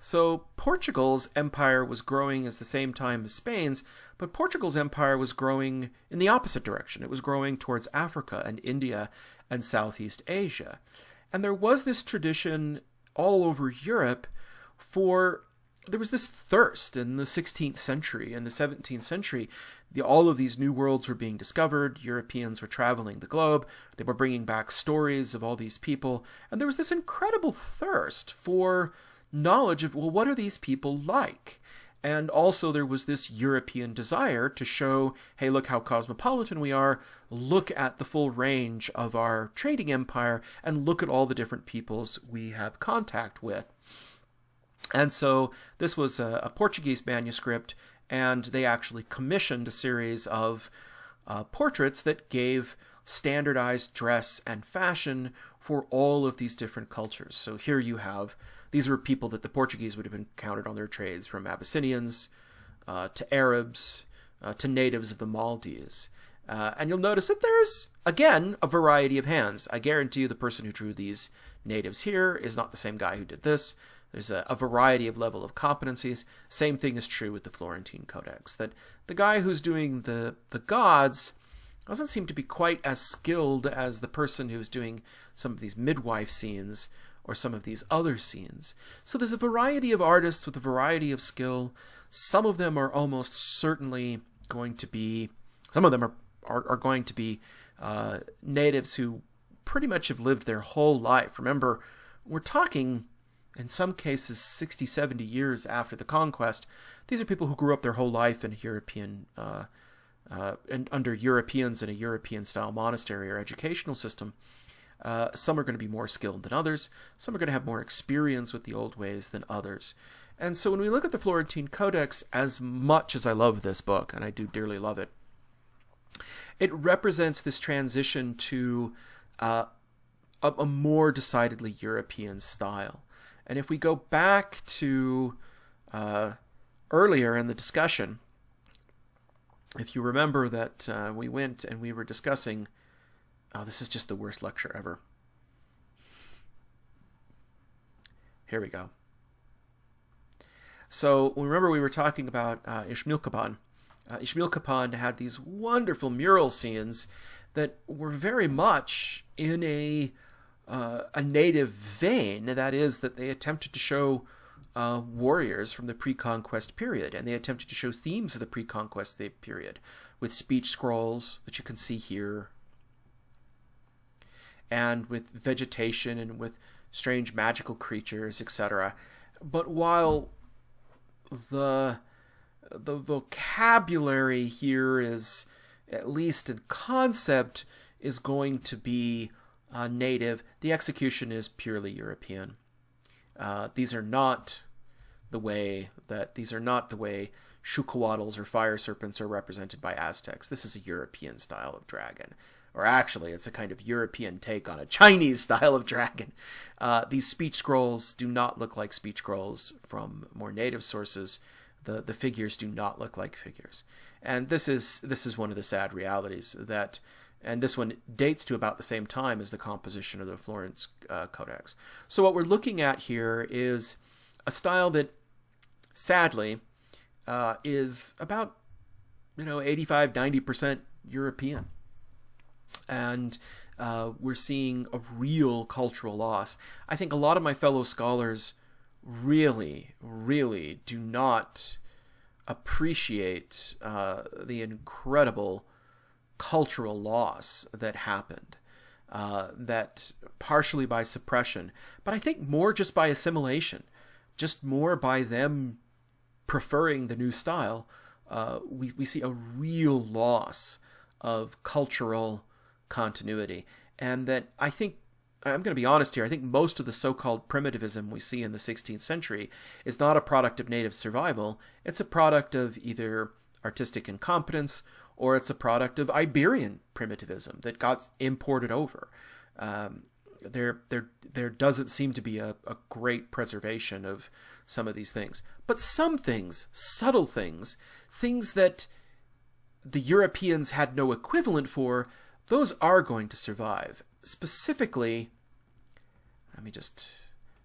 So Portugal's empire was growing at the same time as Spain's, but Portugal's empire was growing in the opposite direction. It was growing towards Africa and India and Southeast Asia. And there was this tradition all over Europe there was this thirst in the 16th century and the 17th century. All of these new worlds were being discovered. Europeans were traveling the globe. They were bringing back stories of all these people. And there was this incredible thirst for knowledge of, well, what are these people like? And also there was this European desire to show, hey, look how cosmopolitan we are. Look at the full range of our trading empire and look at all the different peoples we have contact with. And so this was a Portuguese manuscript, and they actually commissioned a series of portraits that gave standardized dress and fashion for all of these different cultures. So here you have, these were people that the Portuguese would have encountered on their trades, from Abyssinians to Arabs to natives of the Maldives. And you'll notice that there's, again, a variety of hands. I guarantee you the person who drew these natives here is not the same guy who did this. There's a variety of level of competencies. Same thing is true with the Florentine Codex, that the guy who's doing the gods doesn't seem to be quite as skilled as the person who's doing some of these midwife scenes or some of these other scenes. So there's a variety of artists with a variety of skill. Some of them are almost certainly going to be, some of them are going to be natives who pretty much have lived their whole life. Remember, we're talking, in some cases, 60, 70 years after the conquest. These are people who grew up their whole life in a European, and under Europeans in a European-style monastery or educational system. Some are going to be more skilled than others. Some are going to have more experience with the old ways than others. And so when we look at the Florentine Codex, as much as I love this book, and I do dearly love it, it represents this transition to a more decidedly European style. And if we go back to earlier in the discussion, if you remember that we went and we were discussing, oh, this is just the worst lecture ever. Here we go. So remember we were talking about Ishmael-Qapan. Ishmael-Qapan had these wonderful mural scenes that were very much in a native vein. That is, that they attempted to show warriors from the pre-conquest period, and they attempted to show themes of the pre-conquest period with speech scrolls that you can see here, and with vegetation and with strange magical creatures, etc. But while the vocabulary here is, at least in concept, is going to be native, the execution is purely European. These are not the way Shukawattles or fire serpents are represented by Aztecs. This is a European style of dragon. Or actually, it's a kind of European take on a Chinese style of dragon. These speech scrolls do not look like speech scrolls from more native sources. The figures do not look like figures. And this is one of the sad realities that, and this one dates to about the same time as the composition of the Florence Codex. So what we're looking at here is a style that, sadly, is about 85-90% European. And we're seeing a real cultural loss. I think a lot of my fellow scholars really, really do not appreciate the incredible cultural loss that happened, that partially by suppression, but I think more just by assimilation, just more by them preferring the new style. We see a real loss of cultural continuity, and that I think, I'm going to be honest here, I think most of the so-called primitivism we see in the 16th century is not a product of native survival. It's a product of either artistic incompetence or it's a product of Iberian primitivism that got imported over. There doesn't seem to be a great preservation of some of these things. But some things, subtle things, things that the Europeans had no equivalent for, those are going to survive. Specifically,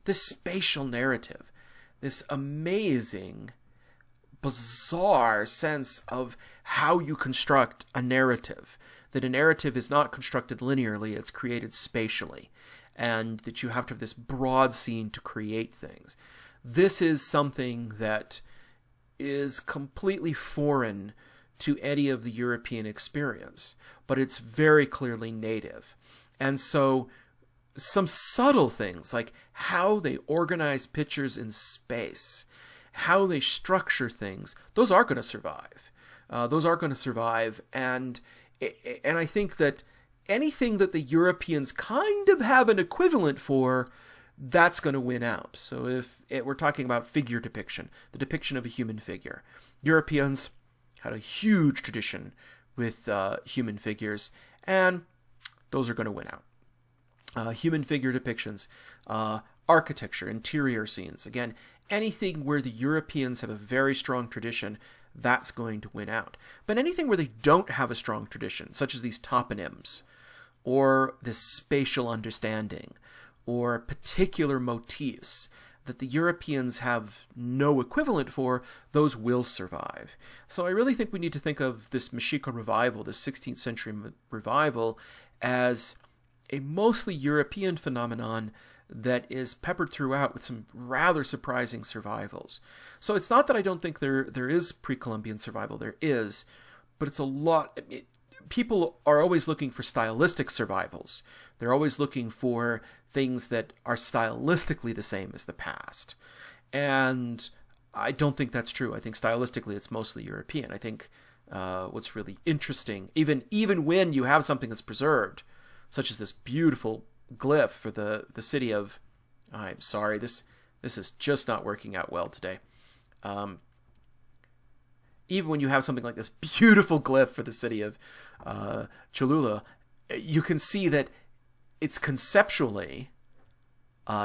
this spatial narrative, this amazing, bizarre sense of how you construct a narrative, that a narrative is not constructed linearly, it's created spatially, and that you have to have this broad scene to create things. This is something that is completely foreign to any of the European experience, but it's very clearly native. And so some subtle things like how they organize pictures in space, how they structure things, those are going to survive. And I think that anything that the Europeans kind of have an equivalent for, that's going to win out. So if we're talking about figure depiction, the depiction of a human figure, Europeans had a huge tradition with human figures, and those are going to win out. Human figure depictions, architecture, interior scenes. Again, anything where the Europeans have a very strong tradition, that's going to win out. But anything where they don't have a strong tradition, such as these toponyms, or this spatial understanding, or particular motifs that the Europeans have no equivalent for, those will survive. So I really think we need to think of this Mexica revival, this 16th century revival, as a mostly European phenomenon that is peppered throughout with some rather surprising survivals. So it's not that I don't think there is pre-Columbian survival, there is, but it's a lot. People are always looking for stylistic survivals. They're always looking for things that are stylistically the same as the past. And I don't think that's true. I think stylistically it's mostly European. I think what's really interesting, even when you have something that's preserved, such as this beautiful glyph for the city of, I'm sorry, this is just not working out well today. Even when you have something like this beautiful glyph for the city of Cholula, you can see that it's conceptually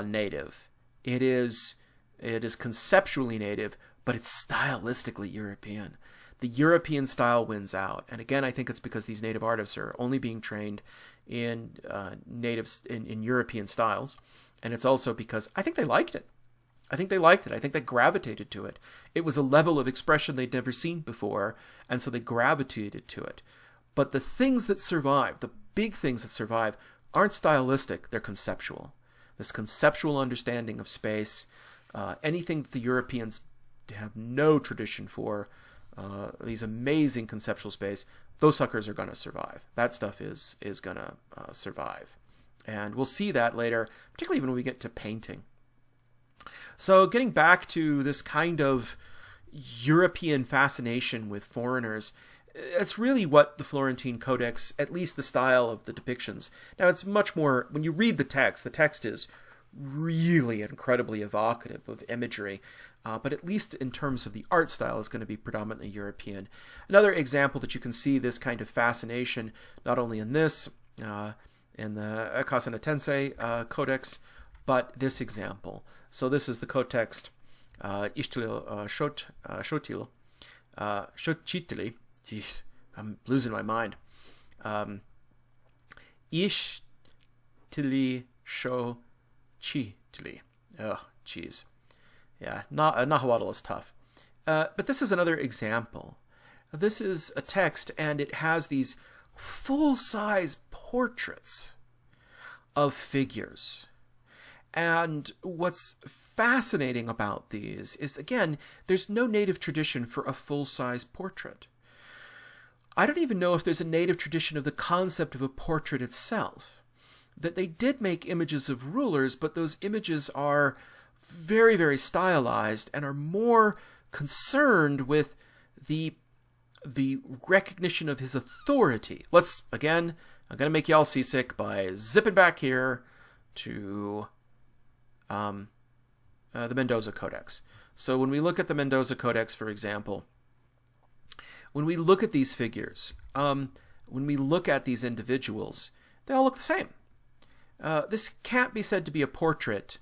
native. It is conceptually native, but it's stylistically European. The European style wins out. And again, I think it's because these native artists are only being trained in in European styles. And it's also because I think they liked it. I think they gravitated to it. It was a level of expression they'd never seen before, and so they gravitated to it. But the things that survive, the big things that survive, aren't stylistic, they're conceptual. This conceptual understanding of space, Anything that the Europeans have no tradition for, these amazing conceptual space, those suckers are going to survive. That stuff is going to survive. And we'll see that later, particularly when we get to painting. So getting back to this kind of European fascination with foreigners, it's really what the Florentine Codex, at least the style of the depictions. Now, it's much more, when you read the text is really incredibly evocative of imagery, but at least in terms of the art style, is going to be predominantly European. Another example that you can see this kind of fascination, not only in this, in the Casanatense Codex, but this example. So this is the cotext Shotili. Jeez, I'm losing my mind. Ishtili Shotili. Oh, jeez. Yeah, Nahuatl is tough. But this is another example. This is a text, and it has these full-size portraits of figures. And what's fascinating about these is, again, there's no native tradition for a full-size portrait. I don't even know if there's a native tradition of the concept of a portrait itself. That they did make images of rulers, but those images are very, very stylized and are more concerned with the recognition of his authority. I'm going to make y'all seasick by zipping back here to the Mendoza Codex. So when we look at the Mendoza Codex, for example, when we look at these figures, when we look at these individuals, they all look the same. This can't be said to be a portrait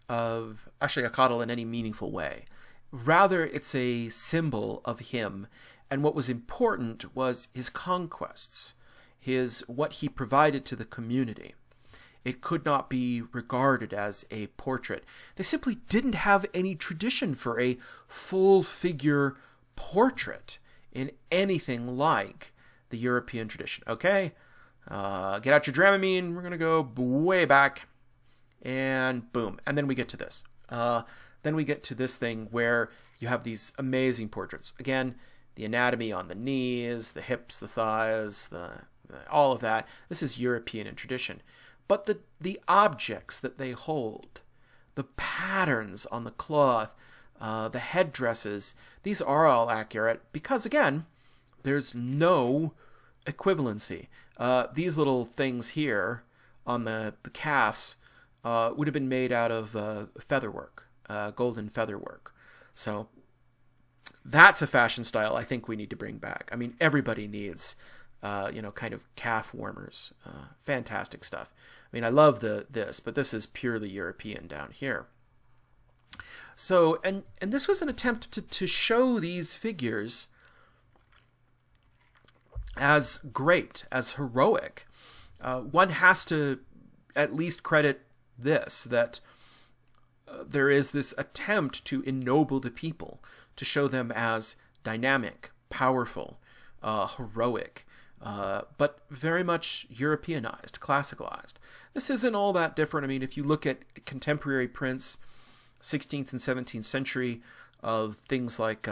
of Ashayacatl in any meaningful way. Rather, it's a symbol of him, and what was important was his conquests, what he provided to the community. It could not be regarded as a portrait. They simply didn't have any tradition for a full-figure portrait in anything like the European tradition. Okay, get out your Dramamine. We're going to go way back, and boom. And then we get to this. Then we get to this thing where you have these amazing portraits. Again, the anatomy on the knees, the hips, the thighs, all of that. This is European in tradition. But the objects that they hold, the patterns on the cloth, the headdresses, these are all accurate because, again, there's no equivalency. These little things here on the calves would have been made out of featherwork, golden featherwork. So that's a fashion style I think we need to bring back. I mean, everybody needs kind of calf warmers. Fantastic stuff. I mean, I love this, but this is purely European down here. So, and this was an attempt to show these figures as great, as heroic. One has to at least credit this, that there is this attempt to ennoble the people, to show them as dynamic, powerful, heroic, but very much Europeanized, classicalized. This isn't all that different. I mean, if you look at contemporary prints, 16th and 17th century, of things like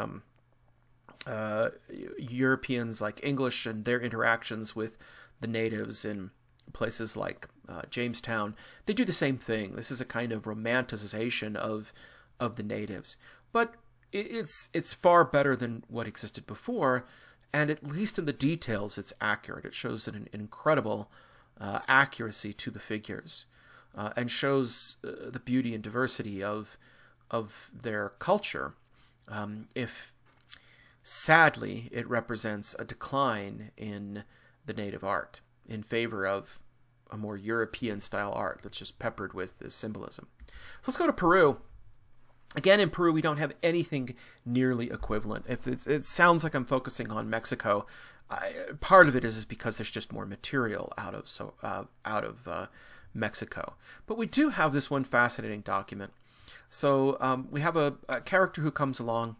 Europeans like English and their interactions with the natives in places like Jamestown, they do the same thing. This is a kind of romanticization of the natives. But it's far better than what existed before, and at least in the details, it's accurate. It shows an incredible accuracy to the figures, and shows the beauty and diversity of their culture. If sadly it represents a decline in the native art in favor of a more European style art that's just peppered with this symbolism. So let's go to Peru. Again, in Peru, we don't have anything nearly equivalent. If it sounds like I'm focusing on Mexico, part of it is because there's just more material out of Mexico. But we do have this one fascinating document. So we have a character who comes along,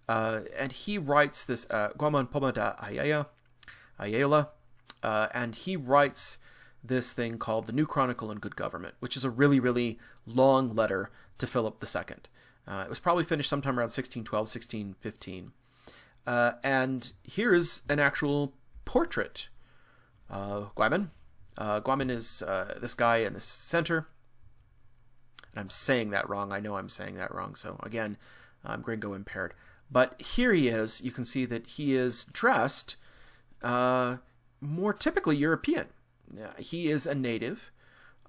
and he writes this Guaman Pomada Ayala, and he writes this thing called the New Chronicle and Good Government, which is a really, really long letter to Philip II. It was probably finished sometime around 1612, 1615. And here's an actual portrait of Guiman. Guiman is this guy in the center. And I'm saying that wrong. I know I'm saying that wrong. So again, I'm gringo impaired. But here he is. You can see that he is dressed more typically European. He is a native,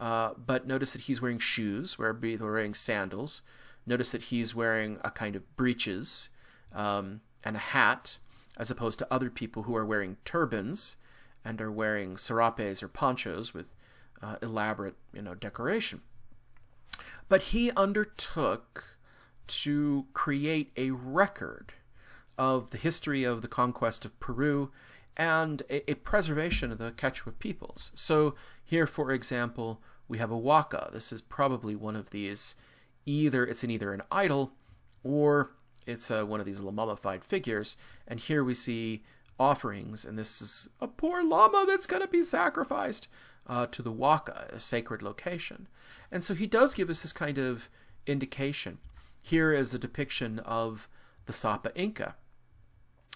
but notice that he's wearing shoes, where people are wearing sandals. Notice that he's wearing a kind of breeches and a hat, as opposed to other people who are wearing turbans and are wearing serapes or ponchos with elaborate, decoration. But he undertook to create a record of the history of the conquest of Peru and a preservation of the Quechua peoples. So here, for example, we have a waka. This is probably one of these, either an idol or it's one of these mummified figures. And here we see offerings, and this is a poor llama that's going to be sacrificed to the waka, a sacred location. And so he does give us this kind of indication. Here is a depiction of the Sapa Inca,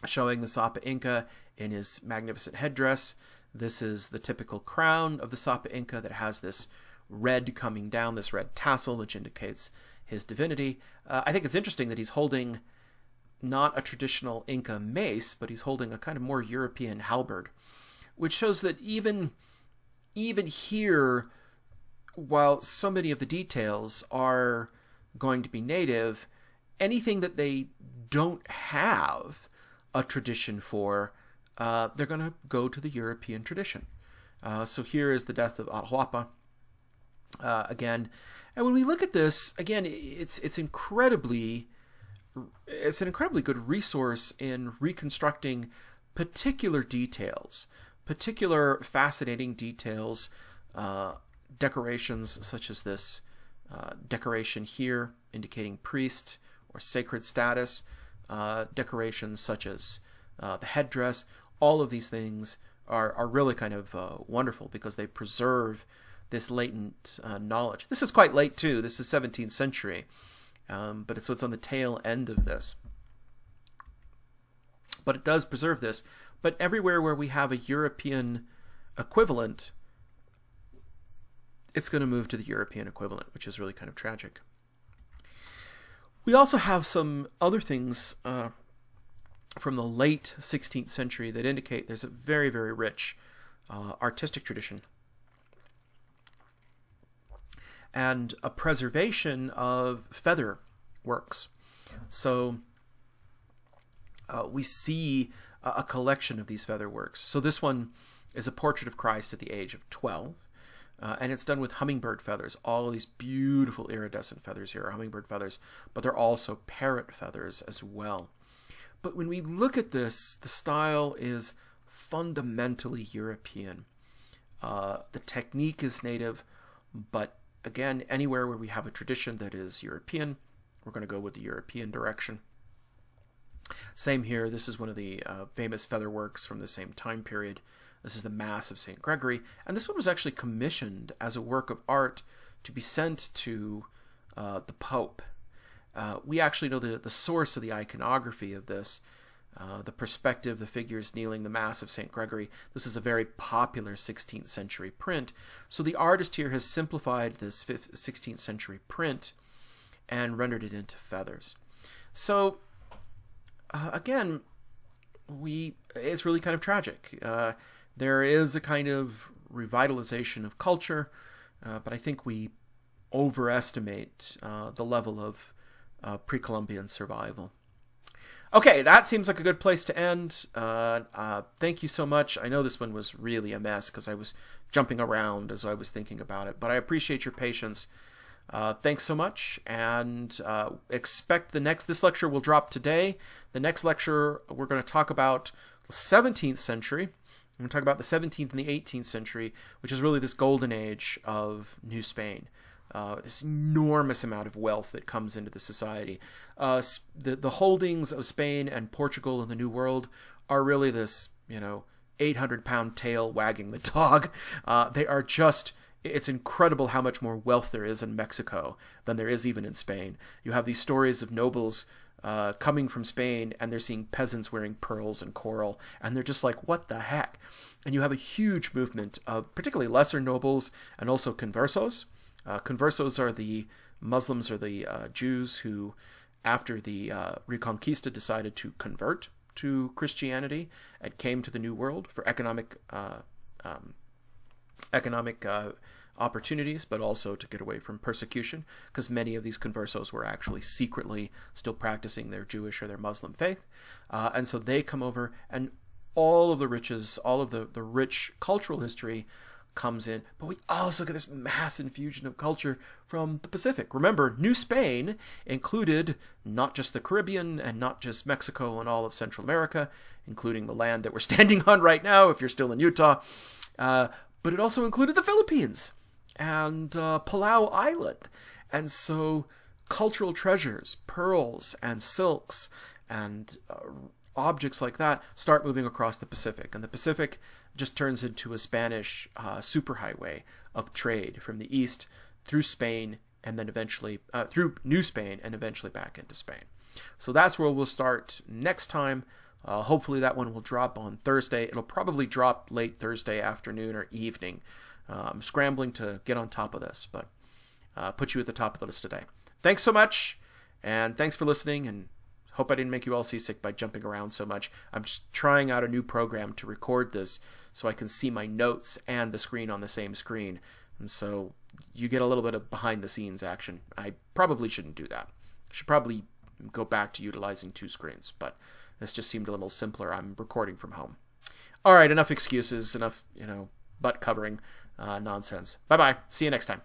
showing the Sapa Inca in his magnificent headdress. This is the typical crown of the Sapa Inca that has this red coming down, this red tassel, which indicates his divinity. I think it's interesting that he's holding not a traditional Inca mace, but he's holding a kind of more European halberd, which shows that even here, while so many of the details are going to be native, anything that they don't have a tradition for, they're going to go to the European tradition. So here is the death of Atahualpa again. And when we look at this, again, it's an incredibly good resource in reconstructing particular details, particular fascinating details, decorations such as this decoration here indicating priest or sacred status, decorations such as the headdress. All of these things are really kind of wonderful because they preserve this latent knowledge. This is quite late too. This is 17th century, but it's on the tail end of this. But it does preserve this. But everywhere where we have a European equivalent, it's going to move to the European equivalent, which is really kind of tragic. We also have some other things from the late 16th century that indicate there's a very, very rich artistic tradition and a preservation of feather works. So we see a collection of these feather works. So this one is a portrait of Christ at the age of 12. And it's done with hummingbird feathers. All of these beautiful iridescent feathers here are hummingbird feathers, but they're also parrot feathers as well. But when we look at this, the style is fundamentally European. The technique is native, but again, anywhere where we have a tradition that is European, we're going to go with the European direction. Same here. This is one of the famous feather works from the same time period. This is the Mass of St. Gregory, and this one was actually commissioned as a work of art to be sent to the Pope. We actually know the source of the iconography of this, the perspective, the figures kneeling, the Mass of St. Gregory. This is a very popular 16th century print. So the artist here has simplified this 16th century print and rendered it into feathers. So again, it's really kind of tragic. There is a kind of revitalization of culture, but I think we overestimate the level of pre-Columbian survival. Okay, that seems like a good place to end. Thank you so much. I know this one was really a mess because I was jumping around as I was thinking about it, but I appreciate your patience. Thanks so much, and expect this lecture will drop today. The next lecture, we're going to talk about the 17th century. I'm going to talk about the 17th and the 18th century, which is really this golden age of New Spain. This enormous amount of wealth that comes into the society. The holdings of Spain and Portugal in the New World are really this, 800-pound tail wagging the dog. They are just... It's incredible how much more wealth there is in Mexico than there is even in Spain. You have these stories of nobles coming from Spain, and they're seeing peasants wearing pearls and coral, and they're just like, what the heck? And you have a huge movement of particularly lesser nobles and also conversos. Conversos are the Muslims or the Jews who, after the Reconquista, decided to convert to Christianity and came to the New World for economic opportunities, but also to get away from persecution, because many of these conversos were actually secretly still practicing their Jewish or their Muslim faith. And so they come over, and all of the riches, all of the rich cultural history comes in. But we also get this mass infusion of culture from the Pacific. Remember, New Spain included not just the Caribbean and not just Mexico and all of Central America, including the land that we're standing on right now if you're still in Utah, but it also included the Philippines and Palau Island. And so cultural treasures, pearls and silks and objects like that start moving across the Pacific. And the Pacific just turns into a Spanish superhighway of trade from the east through Spain and then eventually through New Spain and eventually back into Spain. So that's where we'll start next time. Hopefully that one will drop on Thursday. It'll probably drop late Thursday afternoon or evening. I'm scrambling to get on top of this, but put you at the top of the list today. Thanks so much, and thanks for listening, and hope I didn't make you all seasick by jumping around so much. I'm just trying out a new program to record this so I can see my notes and the screen on the same screen, and so you get a little bit of behind-the-scenes action. I probably shouldn't do that. I should probably go back to utilizing two screens, but this just seemed a little simpler. I'm recording from home. All right, enough excuses, enough, butt covering nonsense. Bye-bye. See you next time.